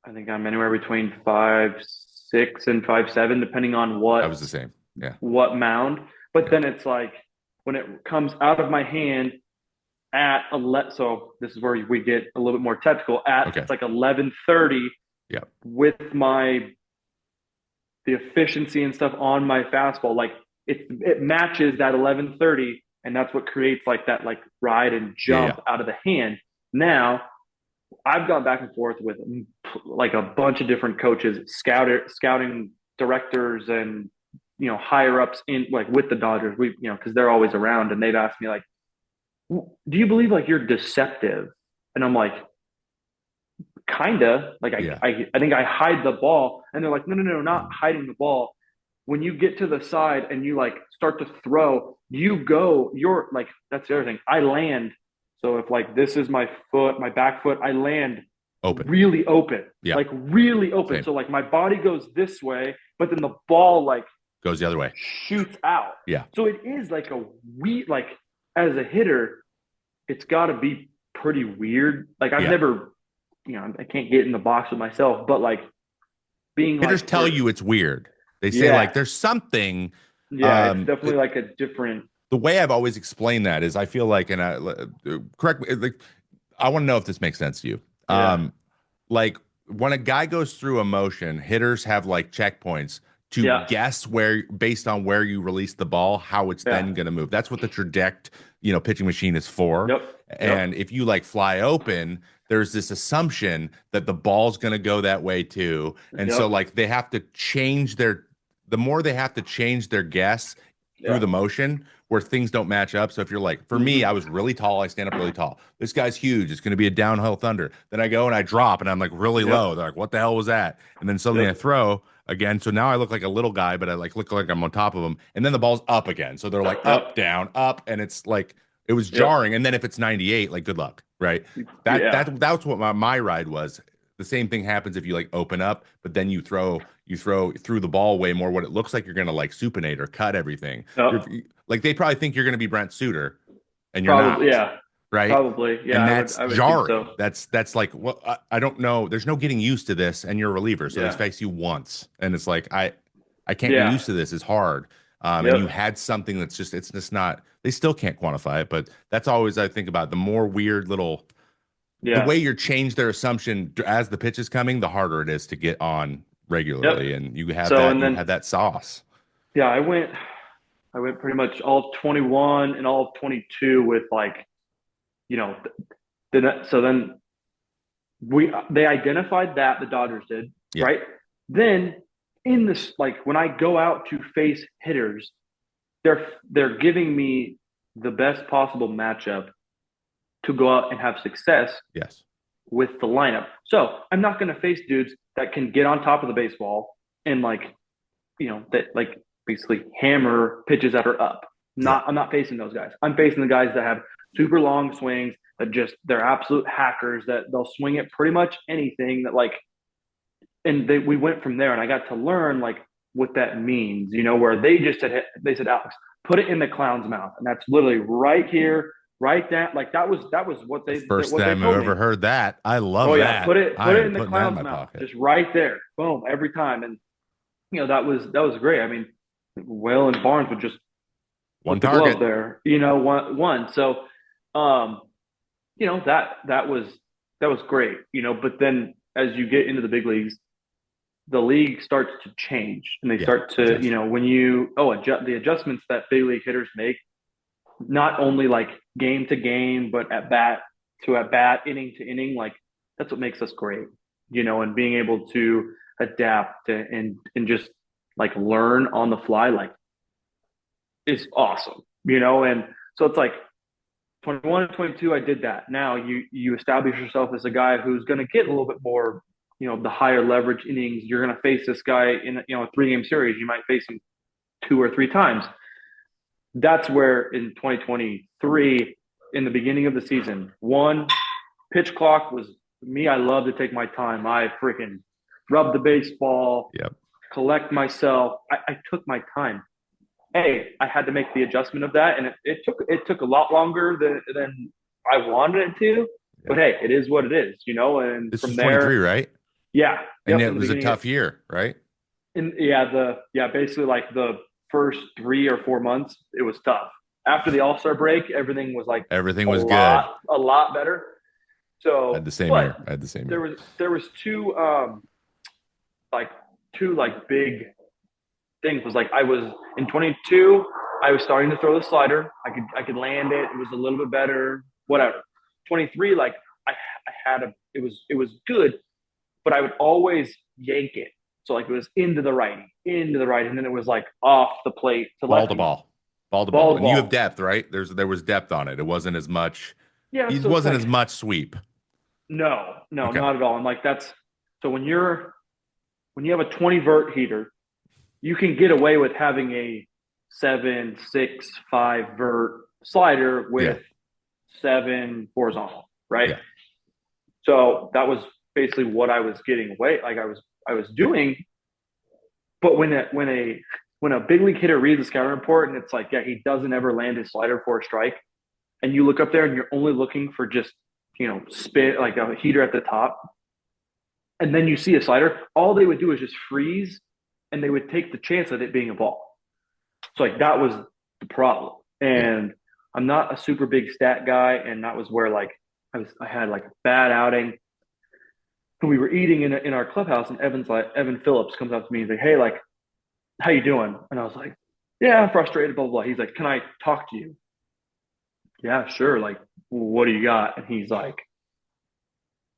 I think I'm anywhere between 5'6" and 5'7", depending on I was the same. Yeah. what mound. But Yeah. then it's like when it comes out of my hand at 11. So this is where we get a little bit more technical. Okay. It's like 11:30 Yeah. with the efficiency and stuff on my fastball. Like it matches that 11:30, and that's what creates like that like ride and Yeah. Yeah. jump out of the hand. Now I've gone back and forth with like a bunch of different coaches, scouting directors, and higher ups in like with the Dodgers. We because they're always around, and they've asked me like, "Do you believe like you're deceptive?" And I'm like, "Kinda." Like Yeah. I think I hide the ball, and they're like, "No, no, no, not hiding the ball. When you get to the side and you like start to throw, you're like that's the other thing. I land. So if like this is my foot, my back foot, I land Open. Yeah. like really open. Same. So like my body goes this way, but then the ball like Goes the other way. shoots out. Yeah. So it is like like as a hitter, it's got to be pretty weird. Like I've Yeah. never, I can't get in the box with myself, but like being Hitters like tell for you it's weird. They say like yeah, there's something. yeah, it's Um, definitely like a different. the way I've always explained that is I feel like, and correct me, like I want to know if this makes sense to you. Yeah, Like when a guy goes through a motion, hitters have like checkpoints to yeah, guess where, based on where you release the ball, how it's yeah. then going to move. That's what the traject, pitching machine is for. Yep, And yep, if you like fly open, there's this assumption that the ball's going to go that way too. And so yep, like they have to change the more they have to change their guess through Yeah. the motion where things don't match up. So if you're like, for me, I Hmm. was really tall. I stand up really tall. This guy's huge. It's going to be a downhill thunder. Then I go and I drop and I'm like really Yep. low. They're like, what the hell was that? And then suddenly I Yep. throw again. So now I look like a little guy, but I like look like I'm on top of them. And then the ball's up again. So they're like up, Yep. down, up. And it's like, it was Yep. jarring. And then if it's 98, like good luck, right? Yeah. That's what my ride was. The same thing happens if you like open up, but then you throw through the ball way more what it looks like you're gonna like supinate or cut everything. You're Yep. like they probably think you're gonna be Brent Suter and you're Probably. not, Yeah. right? Probably. Yeah. And I would. that's I would think jarring. so. That's like well, I don't know. There's no getting used to this, and you're a reliever, so they Yeah. face you once, and it's like I can't get Yeah. used to this. It's hard. And you Yep. had something that's just it's just not. They still can't quantify it, but that's always I think about the more weird little the Yeah. way you change their assumption as the pitch is coming, the harder it is to get on Yep. regularly. And So and you then had that sauce. yeah, I went pretty much all of 21 and all of 22 with like, you know, so then they identified that the Dodgers did, Yeah. right? Then in this, like when I go out to face hitters, they're giving me the best possible matchup to go out and have success Yes. with the lineup. So I'm not going to face dudes that can get on top of the baseball and like, that like basically hammer pitches that are up. Yeah. I'm not facing those guys. I'm facing the guys that have super long swings that just they're absolute hackers that they'll swing at pretty much anything that like we went from there and I got to learn like what that means, where they said, Alex, put it in the clown's mouth. And that's literally right here, right there. Like that was The first what they time I've told ever me. heard that. I Oh love yeah, that. I put it am in the putting that in clown's my mouth, pocket. just right there, boom, every time. And that was great. I mean, Whale and Barnes would just One put the glove target. there, one. So, that was great, But then as you get into the big leagues, the league starts to change, and they Yeah. start to, Adjust. when adjust the adjustments that big league hitters make, not only like game to game, but at bat to at bat, inning to inning, like that's what makes us great, and being able to adapt and just like learn on the fly, like is awesome, and so it's like 21 and 22, I did that. Now you establish yourself as a guy who's going to get a little bit more, the higher leverage innings. You're going to face this guy in a 3-game series. You might face him 2 or 3 times. That's where in 2023, in the beginning of the season, one pitch clock was me. I love to take my time. I freaking rub the baseball, Yep. collect myself. I took my time. Hey, I had to make the adjustment of that, and it took a lot longer than I wanted it to. Yeah. But hey, it is what it is, And This from was 23, there, right? yeah, And yep. it In the was a beginning, tough year, right? basically like the first 3 or 4 months, it was tough. After the All Star break, everything was like Everything a was good. lot better. I had So, the same but year. I had the same there year. was there was like two like big things. Was like I was in 22. I was starting to throw the slider. I could land it. It was a little bit better. Whatever. 23, like I had it was good, but I would always yank it. So like it was into the right, and then it was like off the plate to Ball to lefty, ball. Ball to ball ball. to And you have ball. depth, right? There was depth on it. It wasn't as much Yeah, it so it's wasn't like as much sweep. no, no, Okay. not at all. And like that's so when you have a 20 vert heater, you can get away with having a 7, 6, 5 vert slider Yeah. with 7 horizontal, right? Yeah. So that was basically what I was getting away, like I was doing. But when a big league hitter reads the scouting report and it's like, yeah, he doesn't ever land his slider for a strike, and you look up there and you're only looking for just spin like a heater at the top, and then you see a slider, all they would do is just freeze, and they would take the chance of it being a ball. So like that was the problem, Yeah. and I'm not a super big stat guy, and that was where like I had like a bad outing. And we were eating in our clubhouse, and Evan Phillips comes up to me and he's like, "Hey, like, how you doing?" And I was like, "Yeah, I'm frustrated, blah blah blah." He's like, "Can I talk to you?" Yeah, sure. Like, what do you got? And he's like,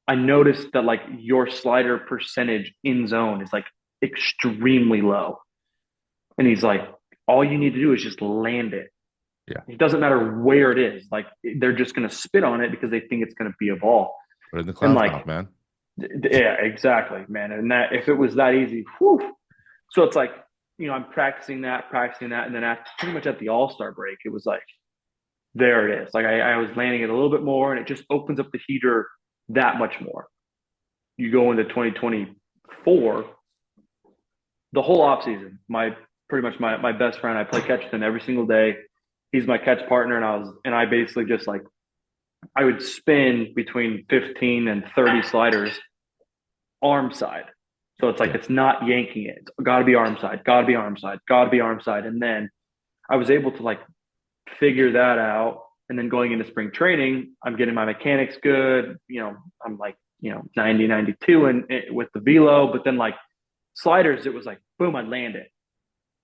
"I noticed that like your slider percentage in zone is like extremely low." And he's like, all you need to do is just land it. Yeah. It doesn't matter where it is. Like they're just going to spit on it because they think it's going to be a ball. Put it in the And clown's like, mouth, man. yeah, exactly, man. And that if it was that easy, whew. So it's like, I'm practicing that, and then at pretty much at the All Star break, it was like, there it is. Like I was landing it a little bit more, and it just opens up the heater that much more. You go into 2024, the whole off season, my pretty much my best friend, I play catch with him every single day. He's my catch partner, and I basically just like I would spin between 15 and 30 sliders arm side. So it's like Yeah. it's not yanking it. It's got to be arm side, got to be arm side, got to be arm side. And then I was able to like figure that out. And then going into spring training, I'm getting my mechanics good. I'm like, 90, 92 and with the velo. But then like sliders, it was like, boom, I land it.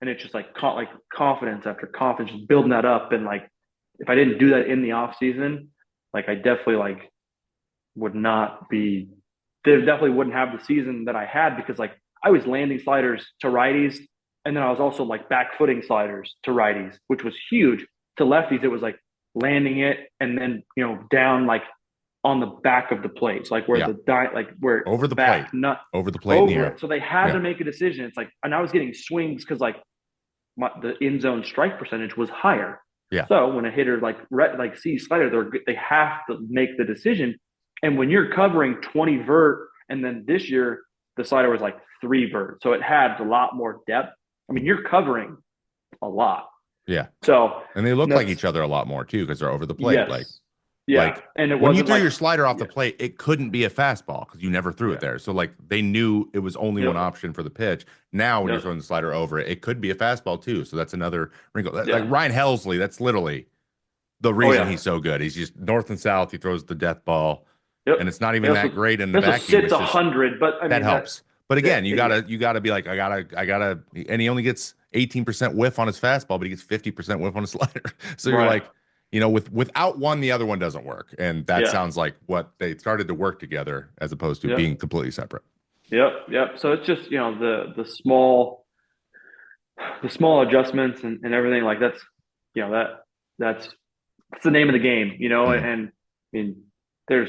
And it's just like confidence after confidence, just building that up. And like, if I didn't do that in the off season, like I definitely like would not be, they definitely wouldn't have the season that I had because like I was landing sliders to righties. And then I was also like back footing sliders to righties, which was huge. To lefties, it was like landing it and then, down like on the back of the plate. So like where Yeah. like where it's Over the back, plate. not Over the plate in the over air. it. So they had Yeah. to make a decision. It's like, and I was getting swings because like the in zone strike percentage was higher. Yeah. So when a hitter like sees slider, they have to make the decision. And when you're covering 20 vert, and then this year the slider was like 3 vert, so it had a lot more depth. I mean, you're covering a lot. Yeah. So And they look like that's each other a lot more too because they're over the plate. yes, yeah, Like and it when you wasn't threw like your slider off the yeah, plate, it couldn't be a fastball because you never threw yeah, it there. So like they knew it was only one yep, option for the pitch. Now when you're yep, throwing the slider over it, it could be a fastball too. So that's another wrinkle. Like yeah. Ryan Helsley, that's literally the Oh reason yeah, he's so good. He's just north and south. He throws the death ball, yep. and it's not He even also that great in he the also vacuum. sits It's just 100, but I that mean helps. But again, yeah, you gotta be like, I gotta, and he only gets 18% whiff on his fastball, but he gets 50% whiff on his slider. So you're right, like, without one, the other one doesn't work. And that yeah, sounds like what they started to work together as opposed to yep, being completely separate. yep. So it's just the small adjustments and everything like that's that's the name of the game, Mhm. and I mean there's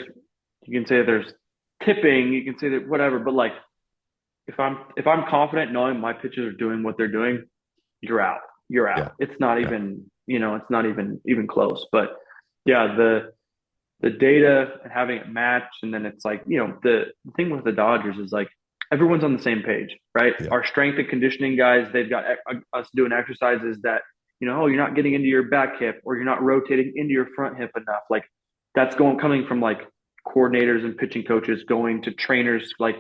you can say there's tipping, you can say that whatever, but like if I'm confident knowing my pitchers are doing what they're doing, you're out. You're Yeah. out. It's not Yeah. even, it's not even close. But yeah, the data and having it match, and then it's like, the thing with the Dodgers is like everyone's on the same page, right? Yeah. Our strength and conditioning guys, they've got us doing exercises that, oh, you're not getting into your back hip or you're not rotating into your front hip enough. Like that's coming from like coordinators and pitching coaches going to trainers like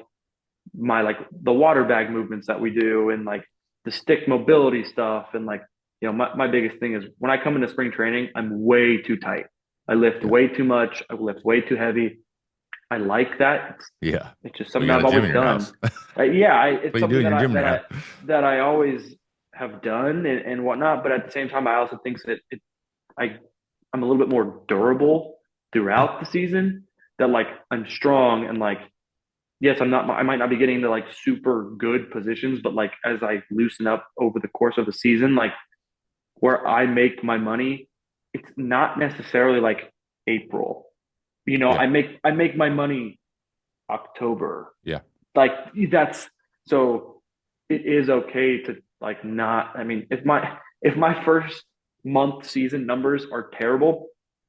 the water bag movements that we do and like the stick mobility stuff and like my biggest thing is when I come into spring training I'm way too tight. I lift Yeah. way too much. I lift way too heavy. I like that. Yeah. It's just Well, you something got a I've gym always in your done. house. Yeah, What it's you do something in that your I gym, that man. I that I always have done and whatnot. But at the same time, I also think that I I'm a little bit more durable Yeah. throughout the season. That like I'm strong and like yes, I might not be getting to like super good positions, but like as I loosen up over the course of the season, like where I make my money, it's not necessarily like April. Yeah. I make my money October. Yeah. Like that's so it is okay to like not, I mean, if my first month season numbers are terrible,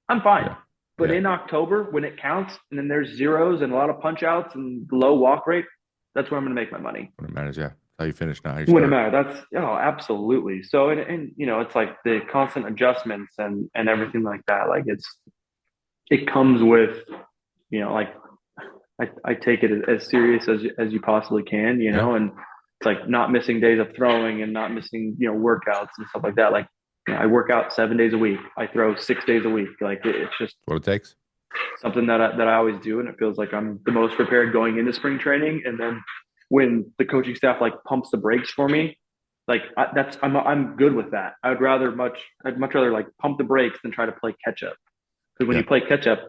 I'm fine. Yeah. But Yeah. in October, when it counts and then there's zeros and a lot of punch outs and low walk rate, that's where I'm going to make my money. When it matters, yeah. How you finish, not how you When it start. matters, that's absolutely. So and it's like the constant adjustments and everything like that. Like it comes with like I take it as serious as you possibly can, Yeah. and it's like not missing days of throwing and not missing, workouts and stuff like that. Like, I work out 7 days a week. I throw 6 days a week. Like it's just What it takes. something that I always do. And it feels like I'm the most prepared going into spring training. And then when the coaching staff like pumps the brakes for me, like I'm good with that. I'd much rather like pump the brakes than try to play catch up. Because when Yeah. you play catch up,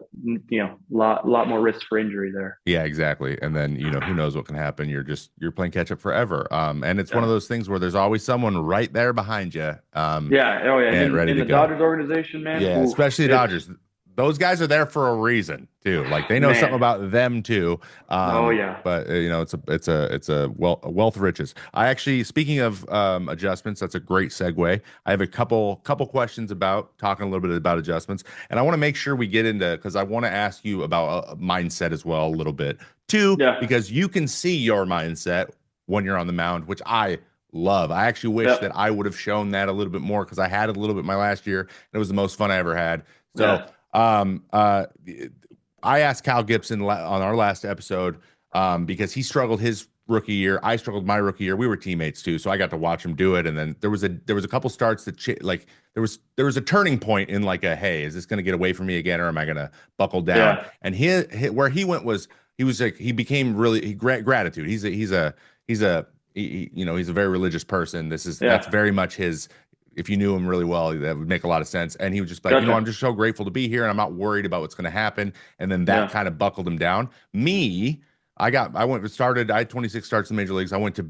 lot more risk for injury there. Yeah, exactly. And then, who knows what can happen. You're playing catch up forever. And it's one of Yeah. those things where there's always someone right there behind you, Yeah. Oh yeah. And and ready in to the go. Dodgers organization, man, Yeah, oof, especially the it's Dodgers. Those guys are there for a reason too. Like they know something man. about them too. Oh yeah. But it's a wealth of riches. I actually, speaking of adjustments, that's a great segue. I have a couple questions about talking a little bit about adjustments, and I want to make sure we get into because I want to ask you about mindset as well a little bit too, Yeah. because you can see your mindset when you're on the mound, which I love. I actually wish that Yep. I would have shown that a little bit more because I had it a little bit my last year. And it was the most fun I ever had. So, Yeah. um, uh, I asked Cal Gibson on our last episode because he struggled his rookie year. I struggled my rookie year. We were teammates too, so I got to watch him do it. And then there was a couple starts that like there was a turning point in like a hey, is this going to get away from me again, or am I going to buckle down? Yeah. And where he went was he was like he became really gratitude. He's a very religious person. That's Yeah. very much his. If you knew him really well, that would make a lot of sense. And he was just like, I'm Gotcha. just so grateful to be here, and I'm not worried about what's going to happen. And then that Yeah. kind of buckled him down. Me, I went started. I had 26 starts in the major leagues. I went to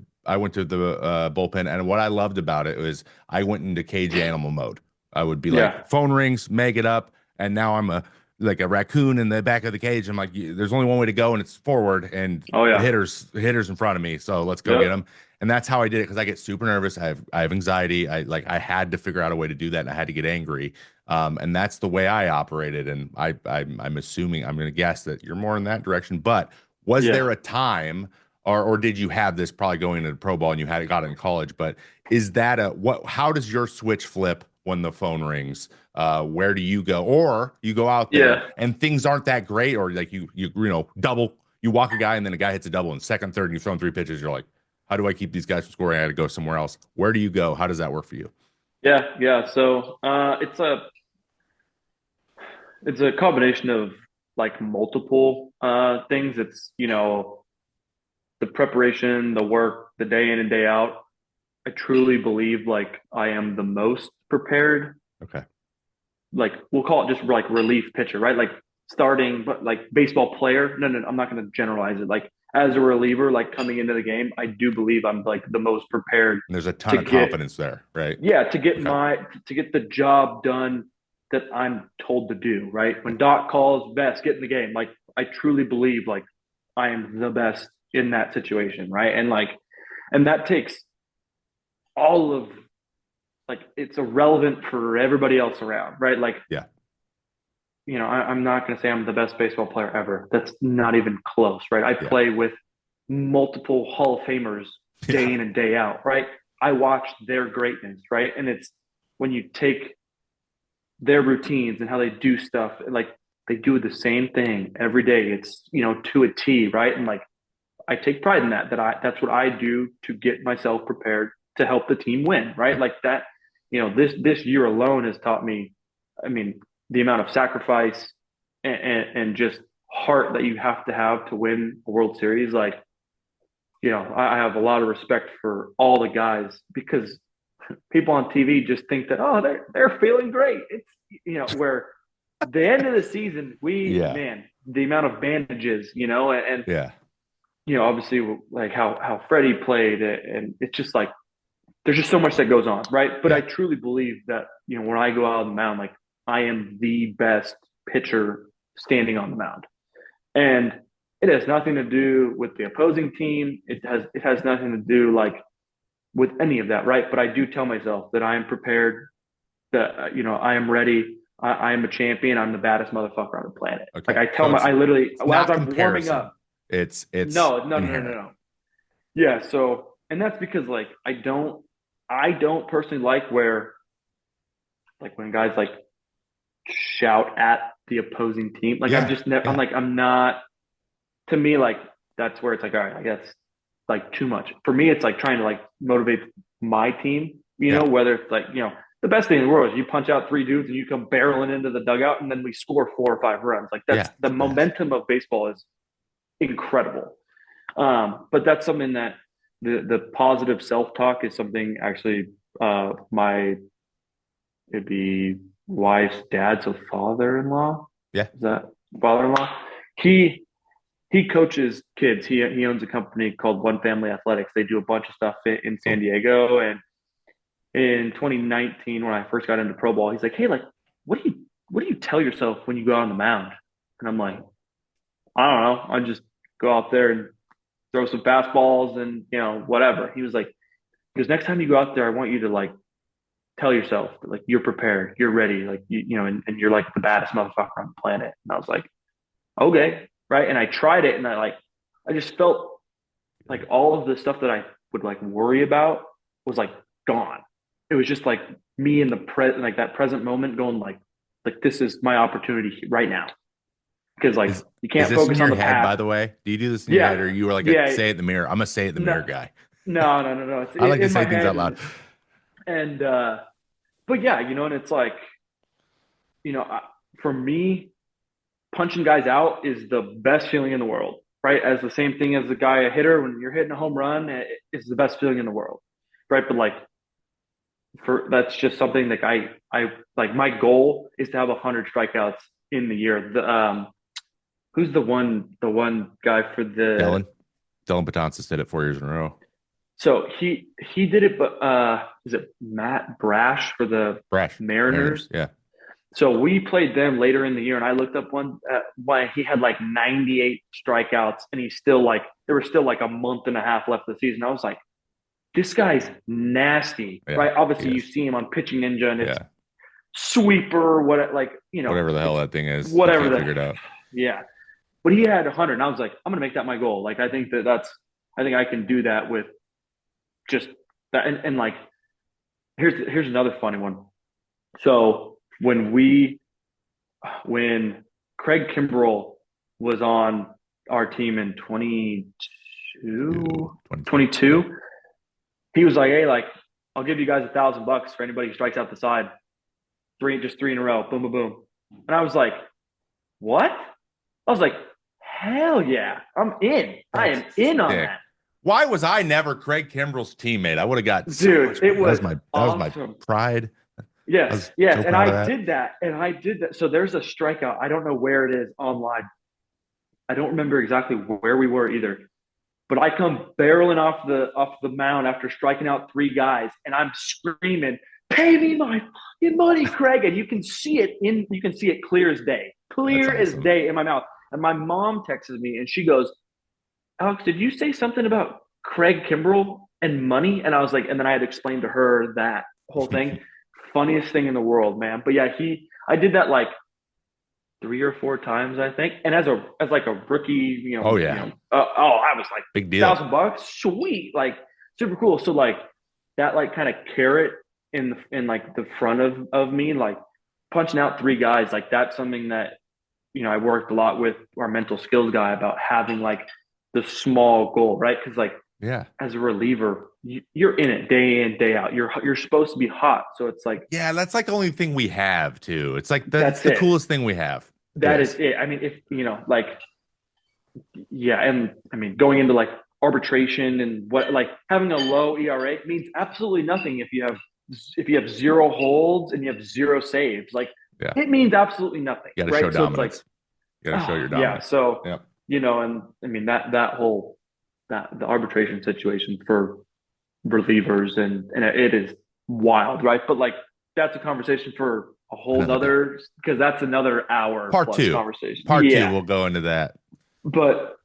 the bullpen, and what I loved about it was I went into cage animal mode. I would be like, Yeah. phone rings, make it up, and now I'm like a raccoon in the back of the cage. I'm like, there's only one way to go, and it's forward, and Oh the yeah. hitters in front of me. So let's go get Yep. them. And that's how I did it because I get super nervous. I have anxiety. I had to figure out a way to do that, and I had to get angry. And that's the way I operated. And I'm assuming I'm going to guess that you're more in that direction. But was Yeah. there a time, or did you have this probably going into pro ball and you had it got it in college? But is that a what? How does your switch flip when the phone rings? Where do you go, or you go out there Yeah. and things aren't that great, or like double. You walk a guy and then a guy hits a double in second, third, and you've thrown three pitches. You're like, how do I keep these guys from scoring? I got to go somewhere else. Where do you go? How does that work for you? Yeah. Yeah. So it's a combination of like multiple things. It's the preparation, the work, the day in and day out. I truly believe like I am the most prepared, Okay. like we'll call it just like relief pitcher, right? Like starting, but like baseball player. No, no, I'm not going to generalize it. Like as a reliever, like coming into the game, I do believe I'm like the most prepared And there's a to ton of get, confidence there, right? yeah, to get Okay. the job done that I'm told to do, right? Yeah. When Doc calls best, get in the game. Like I truly believe like I am the best in that situation, right? And that takes all of like it's irrelevant for everybody else around, right? Like, Yeah. I'm not going to say I'm the best baseball player ever. That's not even close, right? I Yeah. play with multiple Hall of Famers day Yeah. in and day out, right? I watch their greatness, right? And it's when you take their routines and how they do stuff, like they do the same thing every day. It's, to a T, right? And like I take pride in that's what I do to get myself prepared to help the team win, right? Yeah. Like that, this year alone has taught me, I mean, the amount of sacrifice and just heart that you have to win a World Series. Like, I have a lot of respect for all the guys because people on TV just think that, oh, they're feeling great. It's, where the end of the season, Yeah. man, the amount of bandages, and Yeah. obviously like how Freddie played, and it's just like there's just so much that goes on, right? But I Yeah. truly believe that when I go out on the mound, like I am the best pitcher standing on the mound, and it has nothing to do with the opposing team. It has nothing to do like with any of that, right? But I do tell myself that I am prepared, that I am ready. I am a champion. I'm the baddest motherfucker on the planet. Like Okay. I tell So I literally it's as not I'm warming comparison. up. It's No, no, no, no, no, inherent. no. Yeah, so and that's because like I don't personally like where like when guys like shout at the opposing team. Like I'm Yeah. just never I'm Yeah. like I'm not to me like that's where it's like all right, I guess like too much. For me it's like trying to like motivate my team, Yeah. whether it's like, the best thing in the world is you punch out three dudes and you come barreling into the dugout and then we score 4 or 5 runs. Like that's Yeah. the Yes. momentum of baseball is incredible. But that's something that the positive self talk is something actually my it'd be wife's dad, so father-in-law. Yeah. Is that father-in-law? He he coaches kids. He owns a company called One Family Athletics. They do a bunch of stuff in San Cool. Diego. And in 2019, when I first got into pro ball, he's like, "Hey, like, what do you tell yourself when you go out on the mound?" And I'm like, "I don't know. I just go out there and throw some fastballs and whatever." He was like, "Because next time you go out there, I want you to like tell yourself that, like, you're prepared, you're ready, like and you're like the baddest motherfucker on the planet." And I was like, "Okay, right." And I tried it, and I just felt like all of the stuff that I would like worry about was like gone. It was just like me in the like that present moment, going like this is my opportunity right now. Because like Is you is can't this in focus on your the head, by past. the way? Do you do this in your head, Yeah, or you were like a yeah. say it in the mirror? I'm gonna say it in the mirror No, guy. no. It's I like to in say my things head, out loud. and but yeah, and it's like for me, punching guys out is the best feeling in the world, right? As the same thing as the guy a hitter when you're hitting a home run, it's the best feeling in the world, right? But like for that's just something that I like. My goal is to have 100 strikeouts in the year. Who's the one guy for the Dylan. Dylan Betances did it 4 years in a row. so he did it, but is it Matt Brash for the Brash. Mariners. Mariners? Yeah. So we played them later in the year, and I looked up why he had like 98 strikeouts, and he's still like there was still like a month and a half left of the season. I was like, this guy's nasty, Yeah. right? He Obviously, you is. see him on Pitching Ninja, and it's Yeah. sweeper, what like Whatever the hell it's that thing is, you whatever can't the figure it out. yeah. But he had 100, and I was like, I'm gonna make that my goal. Like I think I can do that with just that, and like here's another funny one. So when Craig Kimbrell was on our team in 22, 22. Yeah. 22, he was like, "Hey, like, I'll give you guys $1,000 for anybody who strikes out the side, three in a row, boom, boom, boom." And I was like, "What?" I was like, "Hell yeah, I'm in. I That's am in on sick. that, Why was I never Craig Kimbrell's teammate? I would have got so dude." much It money. was That was my awesome. pride. I Yes, was yes, so and proud of that. I did that. So there's a strikeout. I don't know where it is online. I don't remember exactly where we were either. But I come barreling off the mound after striking out three guys, and I'm screaming, "Pay me my fucking money, Craig!" And you can see it That's clear as awesome. day in my mouth. And my mom texts me, and she goes, "Alex, did you say something about Craig Kimbrell and money?" And I was like, and then I had explained to her that whole thing. Funniest thing in the world, man. But yeah, I did that like 3 or 4 times, I think. And as like a rookie, Oh yeah. I was like Big deal. $1,000, sweet, like super cool. So like that, like kind of carrot in like the front of me, like punching out three guys, like that's something that I worked a lot with our mental skills guy about having like the small goal, right? Because like Yeah. as a reliever, you're in it day in day out. You're supposed to be hot, so it's like Yeah, that's like the only thing we have too. It's like it's that's the it. coolest thing we have. It That is is. it. I mean, if like yeah, and I mean going into like arbitration and what like having a low ERA means absolutely nothing if you have zero holds and you have zero saves. Like Yeah. it means absolutely nothing, You got to show right? So it's like, dominance. You got to show oh your yeah. dominance. So Yep. and I mean that whole that the arbitration situation for relievers and it is wild, right? But like that's a conversation for a whole Another day. nother because that's another hour Part plus two. conversation. Part two. Yeah, We'll go into that. but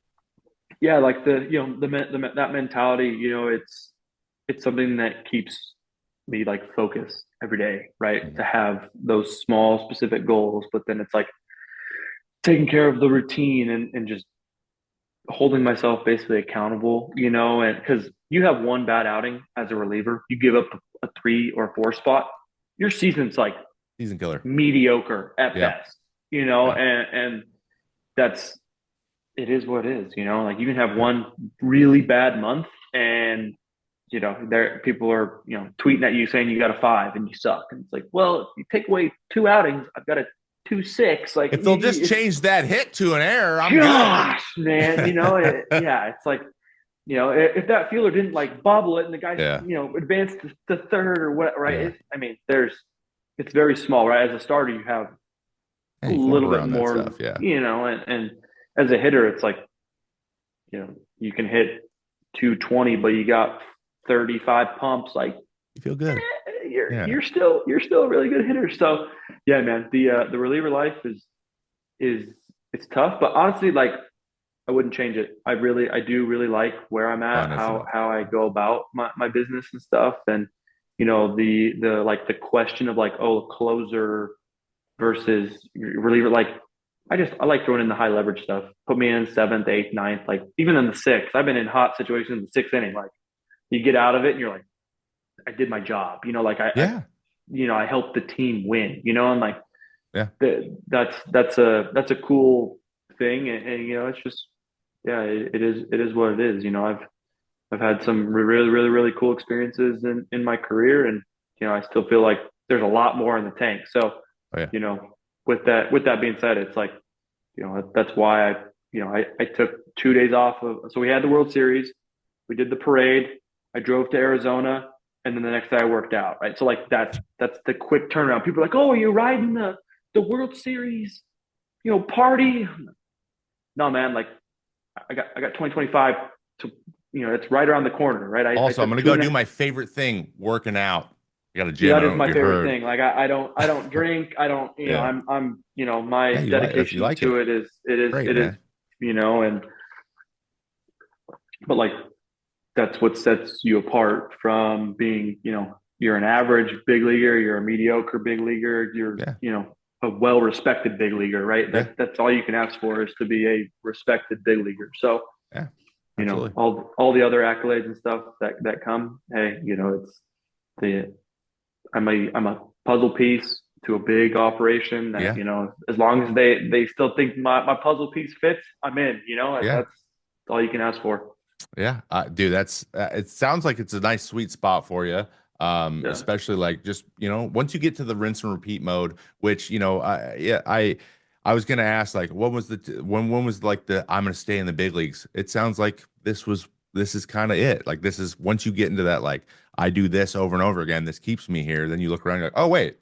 yeah, like that mentality, it's something that keeps me like focused every day, right? To Mhm. have those small specific goals, but then it's like taking care of the routine and just holding myself basically accountable, and because you have one bad outing as a reliever, you give up a 3 or 4 spot, your season's like Season killer. mediocre at Yep. best, Yep. and that's it is what it is, like you can have one really bad month and there people are tweeting at you saying you got a 5 and you suck, and it's like, well, if you take away 2 outings, I've got a 2.6, like If they'll just it's change that hit to an error, I'm good. gosh, man, yeah, it's like if that fielder didn't like bobble it and the guy Yeah. advanced to third or what, right? Yeah. I mean, there's it's very small, right? As a starter, you have Yeah, a you can work little bit around that more, stuff. Yeah. and as a hitter, it's like, you can hit 220, but you got 35 pumps. Like, You feel good. Yeah. you're still a really good hitter. So yeah, man, the reliever life is it's tough, but honestly, like, I wouldn't change it. I do really like where I'm at, Fun, isn't how it? I go about my business and stuff, and the like the question of like, oh, closer versus reliever. Like, I like throwing in the high leverage stuff. Put me in seventh, eighth, ninth, like even in the sixth. I've been in hot situations in the sixth inning. Like, you get out of it and you're like, I did my job. Like, Yeah. I helped the team win. And like, Yeah. that's a cool thing, and it's just, yeah, it is what it is. I've had some really really really cool experiences in my career, and I still feel like there's a lot more in the tank. So, Oh yeah. you know, with that being said, it's like, that's why I took 2 days off of. So we had the World Series, we did the parade, I drove to Arizona, and then the next day I worked out. Right, so like that's the quick turnaround. People are like, "Oh, you're riding the World Series, party." No, man, like, I got 2025 to, it's right around the corner, right? I Also, I'm took gonna two go and do a my favorite thing, working out. You got a Yeah, gym. that I is don't know my if you favorite heard. thing. Like, I don't drink. I don't, Yeah. I'm, Yeah, my you dedication like to it. it is, it is, Great, it is, man. and but like, that's what sets you apart from being, you're an average big leaguer, you're a mediocre big leaguer, you're, Yeah. a well-respected big leaguer, right? Yeah. That's all you can ask for, is to be a respected big leaguer. So, Yeah. Absolutely. all the other accolades and stuff that come, hey, it's the I'm a puzzle piece to a big operation that, Yeah. as long as they still think my puzzle piece fits, I'm in. Yeah. That's all you can ask for. Yeah, dude, that's it sounds like it's a nice sweet spot for you. Yeah. Especially like just, once you get to the rinse and repeat mode, which, I was gonna ask like what was when was like the I'm gonna stay in the big leagues. It sounds like this is kind of it. Like this is once you get into that like I do this over and over again, this keeps me here. Then you look around, you're like, oh wait,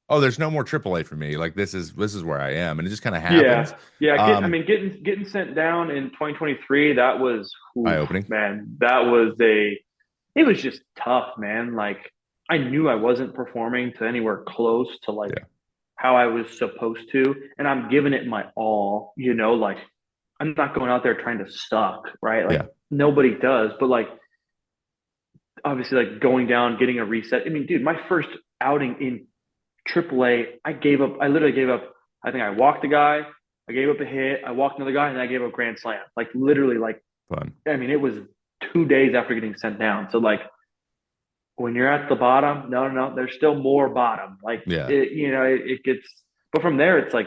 oh, there's no more AAA for me. Like this is where I am, and it just kind of happens. Yeah. Yeah. I Um, mean, getting sent down in 2023, that was, eye oof, opening. man, it was just tough, man. Like, I knew I wasn't performing to anywhere close to like Yeah, how I was supposed to, and I'm giving it my all. Like, I'm not going out there trying to suck, right? Like, yeah, nobody does, but like, obviously, like, going down, getting a reset. I mean, dude, my first outing in AAA, I gave up. I literally gave up. I think I walked the guy, I gave up a hit, I walked another guy, and I gave up a grand slam. Like, literally, like, fun. I mean, it was 2 days after getting sent down. So like, when you're at the bottom, no, no, no, there's still more bottom. Like, Yeah, it gets. But from there, it's like,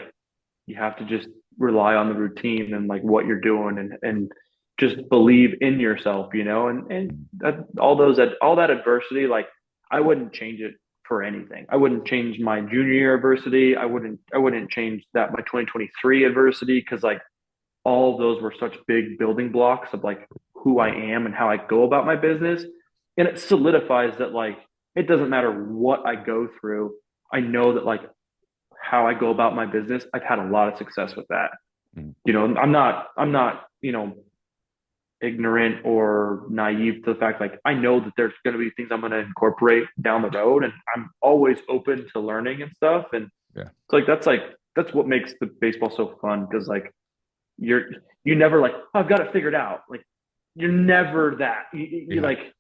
you have to just rely on the routine and like what you're doing, and just believe in yourself, and all that adversity, like, I wouldn't change it for anything. I wouldn't change my junior year adversity. I wouldn't change that, my 2023 adversity, because like, all of those were such big building blocks of like who I yeah, am and how I go about my business. And it solidifies that, like, it doesn't matter what I go through. I know that, like, how I go about my business, I've had a lot of success with that. mm, I'm not, ignorant or naive to the fact, like, I know that there's going to be things I'm going to incorporate down the road, and I'm always open to learning and stuff. And yeah, it's like that's what makes the baseball so fun, because like, you're you never like, oh, I've got it figured out. Like, you're never that. You yeah. like,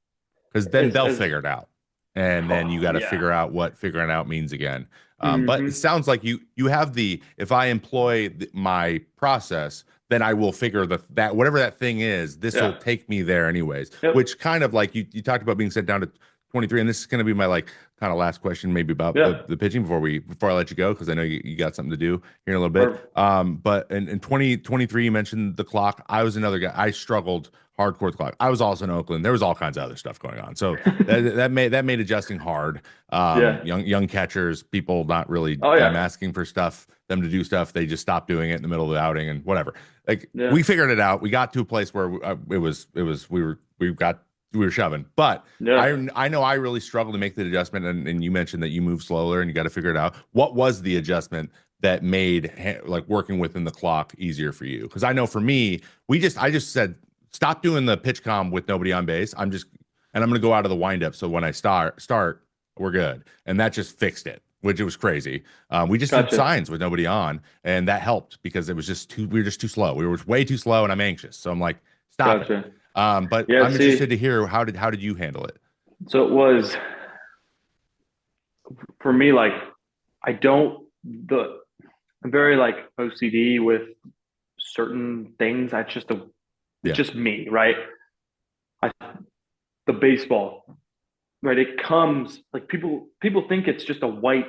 Because then they'll as figure it out, and then you oh got to yeah. figure out what figuring out means again. But it Mm-hmm. sounds like you have the if I employ my process, then I will figure that whatever that thing is, this will Yeah. take me there anyways. Yep. Which kind of like you talked about being sent down to 23, and this is going to be my like kind of last question maybe about the Yeah. the pitching before I let you go because I know you got something to do here in a little bit. Or But in 2023, you mentioned the clock. I was another guy. I struggled hardcore with the clock. I was also in Oakland. There was all kinds of other stuff going on. So that made adjusting hard. yeah. Young catchers, people not really Oh them yeah. asking for stuff, them to do stuff. They just stopped doing it in the middle of the outing and whatever. Like Yeah. we figured it out. We got to a place where it was we got we were shoving. But Yeah. I know I really struggled to make the adjustment, and you mentioned that you move slower and you got to figure it out. What was the adjustment that made like working within the clock easier for you? Because I know for me, I just said stop doing the pitch com with nobody on base. And I'm gonna go out of the windup. So when I start, we're good, and that just fixed it. Which it was crazy. We just did Gotcha. signs with nobody on, and that helped because it was just too. We were just too slow. We were way too slow, and I'm anxious. So I'm like, stop it. Gotcha. But Yeah. I'm interested See, to hear how did you handle it? so it was for me, like, I don't, the, I'm very like OCD with certain things. It's Yeah, just me, right? I, the baseball, right? It comes like people think it's just a white,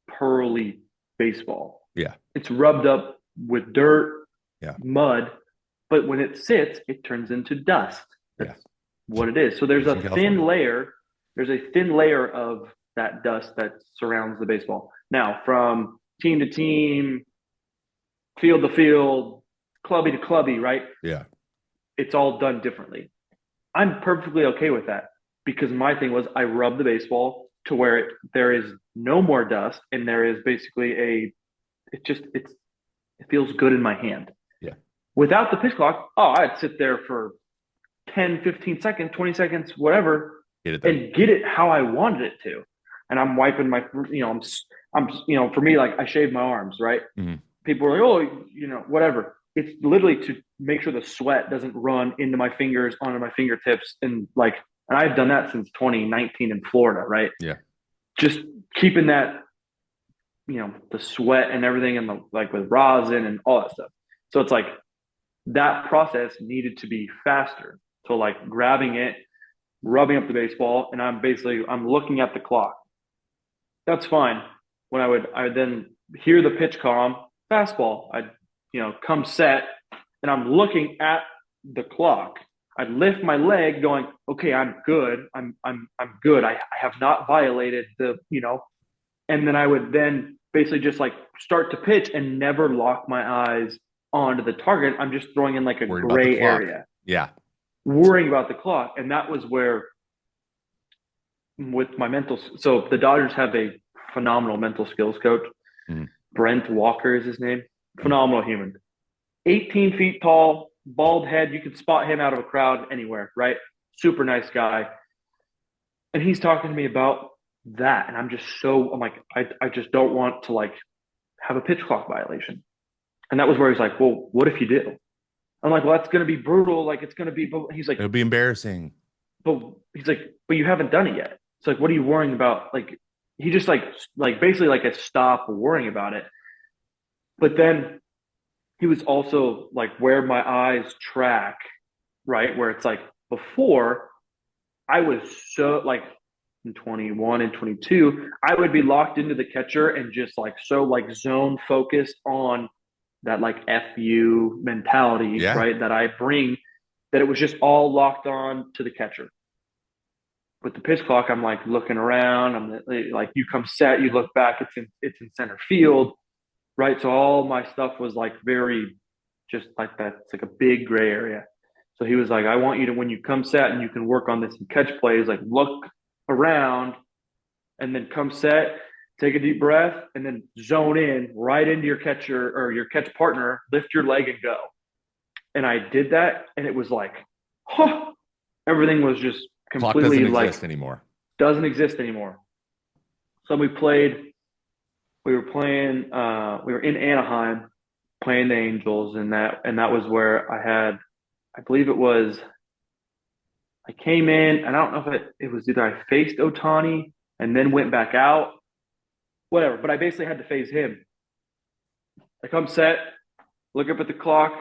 pearly baseball. yeah, It's rubbed up with dirt, yeah, mud, but when it sits, it turns into dust. yeah. That's what it is. So At least in California. there's a thin layer of that dust that surrounds the baseball. Now, from team to team, field to field, clubby to clubby, right? Yeah, It's all done differently. I'm perfectly okay with that because my thing was I rub the baseball to where there is no more dust and there is basically it feels good in my hand. yeah. Without the pitch clock, oh, I'd sit there for 10, 15 seconds, 20 seconds, whatever, Get it done. and get it how I wanted it to. And I'm wiping my, for me, like I shave my arms, right? Hmm. People are like, oh, whatever. It's literally to make sure the sweat doesn't run into my fingers, onto my fingertips. And I've done that since 2019 in Florida, right? Yeah, Just keeping that, the sweat and everything and like with rosin and all that stuff. So it's like that process needed to be faster. So like grabbing it, rubbing up the baseball, and I'm looking at the clock. That's fine. I would then hear the pitch calm, fastball. I'd come set, and I'm looking at the clock. I'd lift my leg, going, okay, I'm good. I'm good. I have not violated and then I would then basically just like start to pitch and never lock my eyes onto the target. I'm just throwing in like a worried about the gray clock. area, Yeah, worrying about the clock. And that was where with my mental, so the Dodgers have a phenomenal mental skills coach. mhm, Brent Walker is his name. Phenomenal human. 18 feet tall, bald head. You could spot him out of a crowd anywhere, right? Super nice guy. And he's talking to me about that. And I'm like, I just don't want to like have a pitch clock violation. And that was where he's like, well, what if you do? I'm like, well, that's going to be brutal. Like, it's going to be, he's like, it'll be embarrassing. but he's like, but you haven't done it yet. It's like, what are you worrying about? Like, he just like basically like a stop worrying about it. But then he was also like where my eyes track, right? Where it's like before I was so like in 21 and 22, I would be locked into the catcher and just like so like zone focused on that like FU mentality, Yeah, right? That I bring that it was just all locked on to the catcher. With the pitch clock, I'm like looking around. I'm like, you come set, you look back, it's in center field, right? So all my stuff was like very just like that. It's like a big gray area. So he was like, I want you to, when you come set and you can work on this and catch plays, like look around and then come set, take a deep breath, and then zone in right into your catcher or your catch partner, lift your leg and go. And I did that, and it was like, huh, everything was just clock completely doesn't like exist anymore. doesn't exist anymore. So we were in Anaheim playing the Angels, and that was where I believe it was, I came in, and I don't know if it was either I faced Otani and then went back out, whatever, but I basically had to face him. I come set, look up at the clock,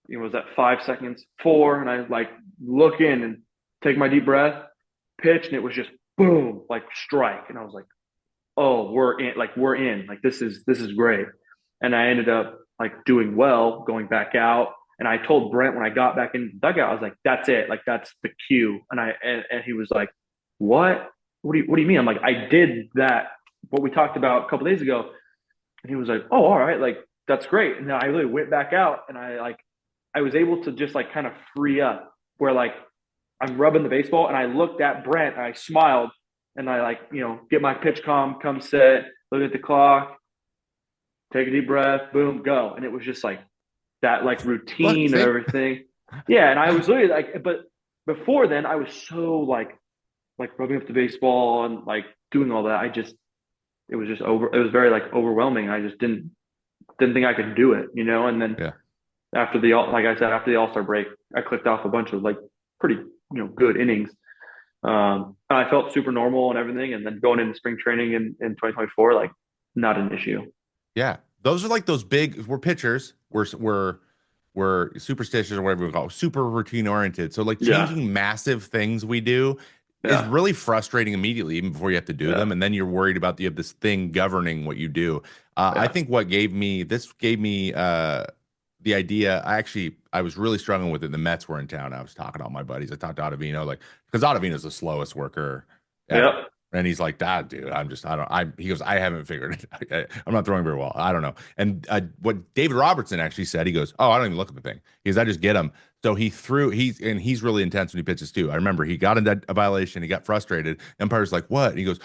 was that 5 seconds, four, and I like look in and take my deep breath, pitch, and it was just boom, like strike. And I was like, oh, we're in. Like this is great. And I ended up like doing well, going back out. And I told Brent when I got back in the dugout, I was like, that's it. Like that's the cue. And he was like, what? What do you mean? I'm like, I did that, what we talked about a couple days ago. And he was like, oh, all right, like that's great. And then I really went back out and I was able to just like kind of free up where like I'm rubbing the baseball, and I looked at Brent, and I smiled, and I like, get my pitch come set, look at the clock, take a deep breath, boom, go. And it was just like that, like Look, routine of see, everything. Yeah. And I was literally like, but before then, I was so like rubbing up the baseball and like doing all that. It was just it was very like overwhelming. I just didn't think I could do it, And then yeah, like I said, after the All Star break, I clicked off a bunch of like pretty, good innings. And I felt super normal and everything. And then going into spring training in 2024, like not an issue. yeah. Those are like those big. We're pitchers. We're superstitious or whatever we call it, super routine oriented. So like Yeah. changing massive things we do is Yeah. really frustrating immediately, even before you have to do them, Yeah. and then you're worried about you have this thing governing what you do. I Yeah. think what gave me the idea. I was really struggling with it. The Mets were in town. I was talking to all my buddies. I talked to Ottavino, like because Ottavino's the slowest worker ever. Yeah. And he's like, "That dude, he goes, I haven't figured it. I'm not throwing very well. I don't know." And what David Robertson actually said, he goes, "Oh, I don't even look at the thing. He goes, I just get him." So he's really intense when he pitches too. I remember he got into a violation. He got frustrated. Empire's like, "What?" And he goes,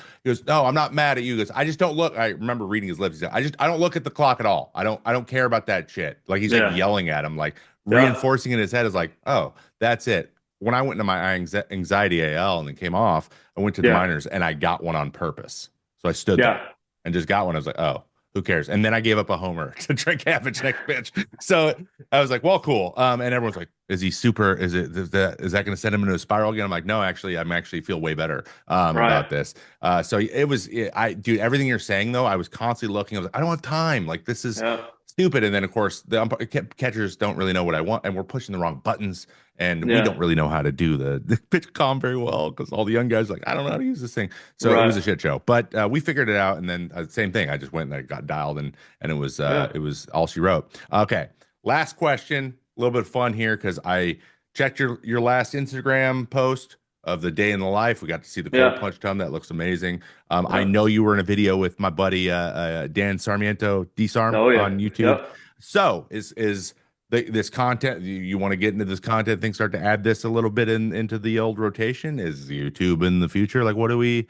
"No, I'm not mad at you." He goes, "I just don't look." I remember reading his lips. He said, I don't look at the clock at all. I don't care about that shit." Like he's like Yeah. yelling at him, like Yeah. reinforcing in his head is like, "Oh, that's it." When I went into my anxiety AL and then came off, I went to the Yeah. minors and I got one on purpose. So I stood there Yeah. and just got one. I was like, oh, who cares? And then I gave up a homer to drink half a next pitch. So I was like, well, cool. And everyone's like, is he super? Is that going to send him into a spiral again? I'm like, no, actually, I'm actually feel way better Right. about this. So dude, everything you're saying though, I was constantly looking. I was like, I don't have time. Like this is Yeah. stupid. And then of course catchers don't really know what I want, and we're pushing the wrong buttons, and we don't Yeah. really know how to do the pitch comm very well because all the young guys are like, I don't know how to use this thing. So it was a Right. shit show, but we figured it out. And then same thing. I just went and I got dialed, and Yeah. it was all she wrote. Okay, last question. A little bit of fun here because I checked your last Instagram post of the day in the life. We got to see the cold Yeah. plunge tub. That looks amazing. I Yeah. know you were in a video with my buddy Dan Sarmiento Disarm Oh yeah. on YouTube. Yep. So this content you want to get into this content thing, start to add this a little bit into the old rotation? Is YouTube in the future? Like what do we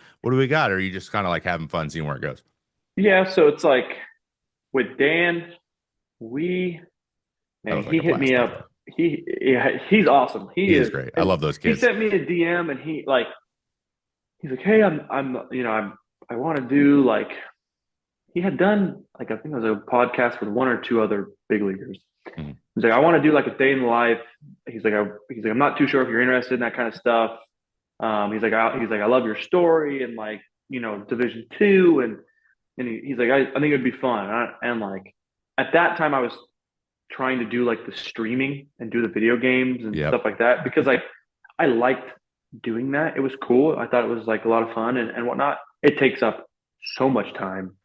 got? Or are you just kind of like having fun seeing where it goes? Yeah. So it's like with Dan, we That man, was like he a hit blast me by the way. up. He's awesome. He He is is, great. I and love those he kids. sent me a DM, and he's like, hey, I want to do like he had done like I think it was a podcast with one or two other big leaguers. Mhm. He's like, I want to do like a day in the life. He's like, I'm not too sure if you're interested in that kind of stuff. He's like, I love your story and like, Division two, he's like, I think it'd be fun. And like at that time, I was trying to do like the streaming and do the video games and Yep. stuff like that because I liked doing that. It was cool. I thought it was like a lot of fun and whatnot. It takes up so much time.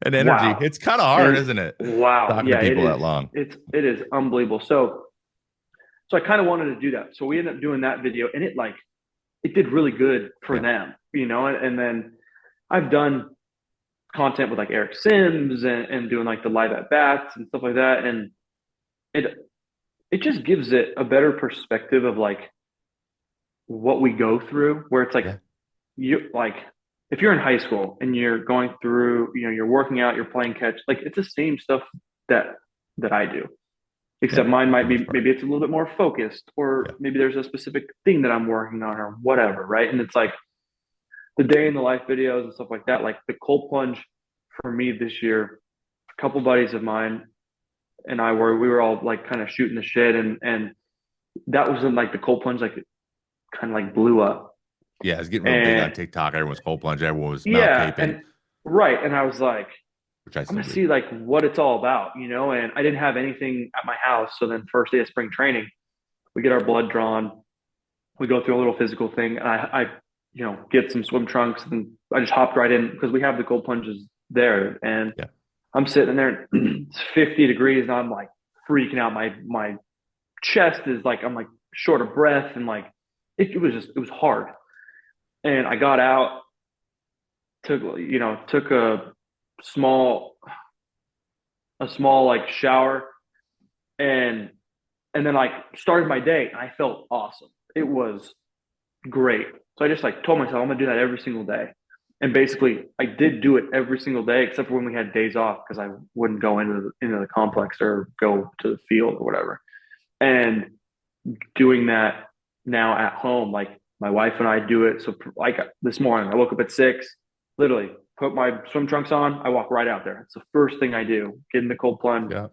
And energy. Wow. It's kind of hard, And isn't it? wow. Talking to Yeah, it people is. that long. It is unbelievable. So I kind of wanted to do that. So we ended up doing that video and it did really good for Yeah. them, and then I've done content with like Eric Sims and doing like the live at bats and stuff like that. And it it just gives it a better perspective of like what we go through, where it's like Yeah. you like if you're in high school and you're going through, you're working out, you're playing catch, like it's the same stuff that I do. Yeah. Except mine For might the be most part. maybe it's a little bit more focused, Yeah. or maybe there's a specific thing that I'm working on or whatever, right? And it's like the day in the life videos and stuff like that. Like the cold plunge for me this year, a couple buddies of mine and we were all like kind of shooting the shit, and that wasn't like the cold plunge like it kind of like blew up. Yeah. It's getting real big on And TikTok. Everyone's cold plunge. Everyone was mouth yeah, taping, and right, and I was like, which I I'm still gonna do. see like what it's all about, and I didn't have anything at my house. So then first day of spring training, we get our blood drawn, we go through a little physical thing, and I get some swim trunks, and I just hopped right in because we have the cold plunges there, and Yeah. I'm sitting there, it's 50 degrees, and I'm like freaking out. My chest is like I'm like short of breath, and like it was hard. And I got out, took small a small like shower, and and then like started my day, and I felt awesome. it was great. So I just like told myself I'm gonna do that every single day. And basically I did do it every single day except for when we had days off because I wouldn't go into the complex or go to the field or whatever. And doing that now at home, like my wife and I do it. So like this morning, I woke up at 6, literally put my swim trunks on. I walk right out there. It's the first thing I do. Get in the cold plunge. Yeah.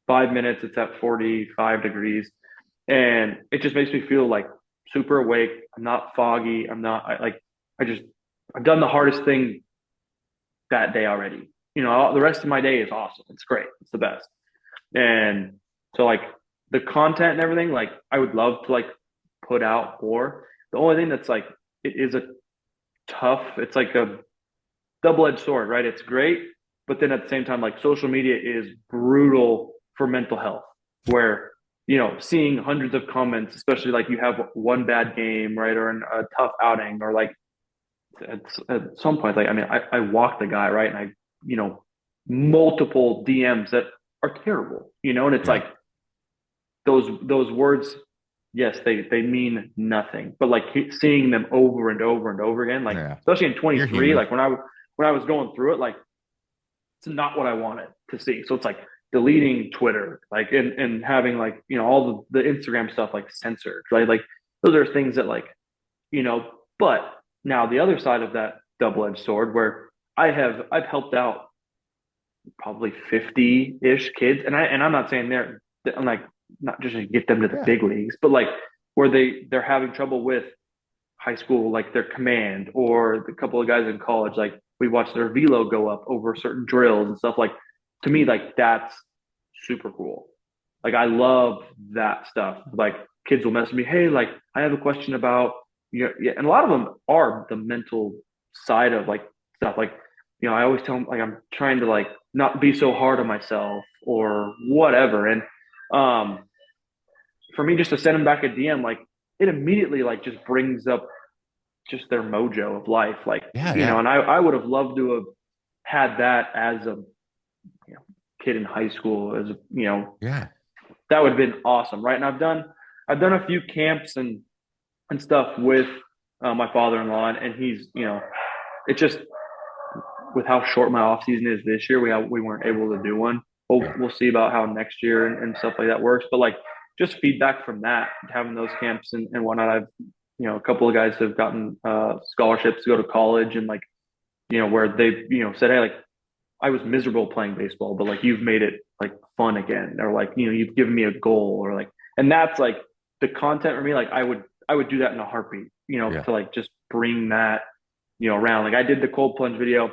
5 minutes. It's at 45 degrees, and it just makes me feel like super awake. I'm not foggy. I'm not like I just I've done the hardest thing that day already. The rest of my day is awesome. It's great. It's the best. And so like the content and everything, like I would love to like put out more. The only thing that's like it is a tough, it's like a double-edged sword, right? It's great, but then at the same time, like social media is brutal for mental health, where seeing hundreds of comments, especially like you have one bad game, right, or a tough outing, or like at some point, like I walk the guy, right, and multiple DMs that are terrible, and it's Yeah. like those words, yes, they mean nothing, but like seeing them over and over and over again, like Yeah. especially in You're 23, human. like when I was going through it, like it's not what I wanted to see. So it's like deleting Twitter, like and having like all the Instagram stuff like censored, right? Like those are things that like you know. But now the other side of that double edged sword, where I've helped out probably 50-ish kids, and I'm not saying I'm like not just to get them to the Yeah. big leagues, but like where they're having trouble with high school, like their command, or the couple of guys in college, like we watched their velo go up over certain drills and stuff. Like to me, like that's super cool. Like I love that stuff. Like kids will message me, hey, like I have a question about yeah, and a lot of them are the mental side of like stuff. Like I always tell them like I'm trying to like not be so hard on myself or whatever. And um, for me, just to send them back a DM, like it immediately like just brings up just their mojo of life. Like, Yeah. Yeah. and I would have loved to have had that as a kid in high school, as Yeah. that would have been awesome. Right. And I've done a few camps and stuff with my father-in-law, and he's, it's just with how short my off season is this year, we weren't able to do one. Yeah. We'll see about how next year and stuff like that works. But like just feedback from that, having those camps and whatnot. I've a couple of guys have gotten scholarships to go to college, and like where they said, hey, like I was miserable playing baseball, but like you've made it like fun again, or like you've given me a goal, or like, and that's like the content for me. Like I would do that in a heartbeat, Yeah. to like just bring that around. Like I did the cold plunge video,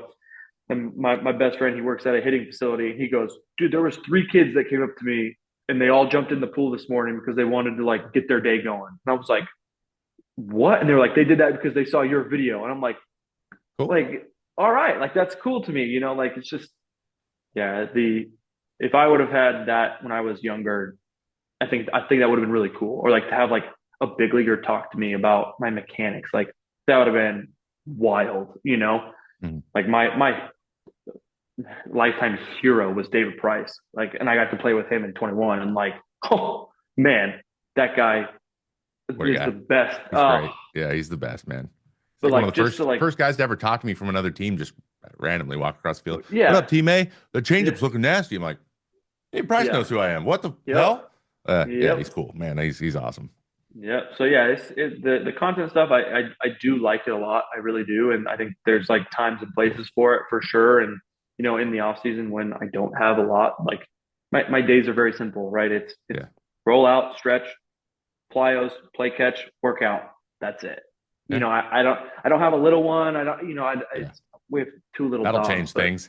and my best friend, he works at a hitting facility, and he goes, dude, there was 3 kids that came up to me and they all jumped in the pool this morning because they wanted to like get their day going. And I was like, what? And they're like, they did that because they saw your video. And I'm Cool. like, all right, like that's cool to me, like it's just, yeah, if I would have had that when I was younger, I think that would have been really cool. Or like to have like a big leaguer talk to me about my mechanics, like that would have been wild, Mhm. like my lifetime hero was David Price. Like, and I got to play with him in 21, and like, oh man, that guy What a is the guy. best. He's great. Yeah, he's the best, man. He's But like one of like the just to like, first guys to ever talk to me from another team, just randomly walk across the field. What yeah, up, team A? The yeah, changeup's looking nasty. I'm like, hey, Bryce yeah, knows who I am. What the yep, hell? Yeah, he's yep. cool, man. He's awesome. Yeah. So yeah, the content stuff. I do like it a lot. I really do, and I think there's like times and places for it for sure. And in the off season when I don't have a lot, like my days are very simple, right? It's Yeah. roll out, stretch, plyos, play catch, workout. That's it. Yeah. I don't have a little one. I don't. Yeah. We have 2 little That'll dogs, change but things.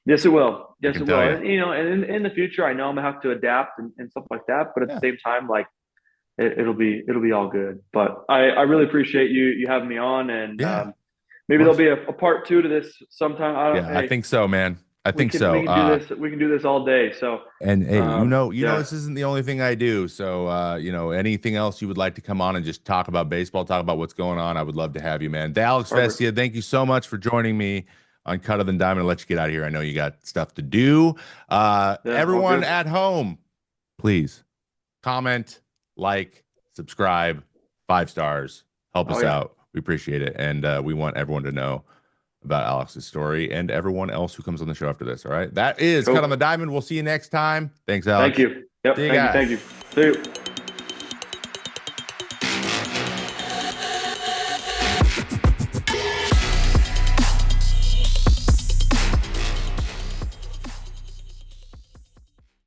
yes, it will. I Yes, can it tell will. you. And and in the future, I know I'm gonna have to adapt and stuff like that. But at the Yeah. same time, like it'll be all good. But I really appreciate you having me on, and Yeah. Of maybe there'll course. be a part 2 to this sometime. I don't. Yeah, I Hey, think so, man. I we think can we so. can do this. We can do this all day. So And hey, yeah, this isn't the only thing I do. So, anything else you would like to come on and just talk about baseball, talk about what's going on, I would love to have you, man. Alex perfect. Vesia, thank you so much for joining me on Cutter Than Diamond. I'll let you get out of here. I know you got stuff to do. Yeah, all Everyone good. at home, please comment, like, subscribe, 5 stars. Help Oh us yeah. out. We appreciate it. And we want everyone to know about Alex's story and everyone else who comes on the show after this. All right. That is Cut on the Cool. Diamond. We'll see you next time. Thanks, Thank Alex. you. Yep. See you Thank you. guys. Thank you. See you.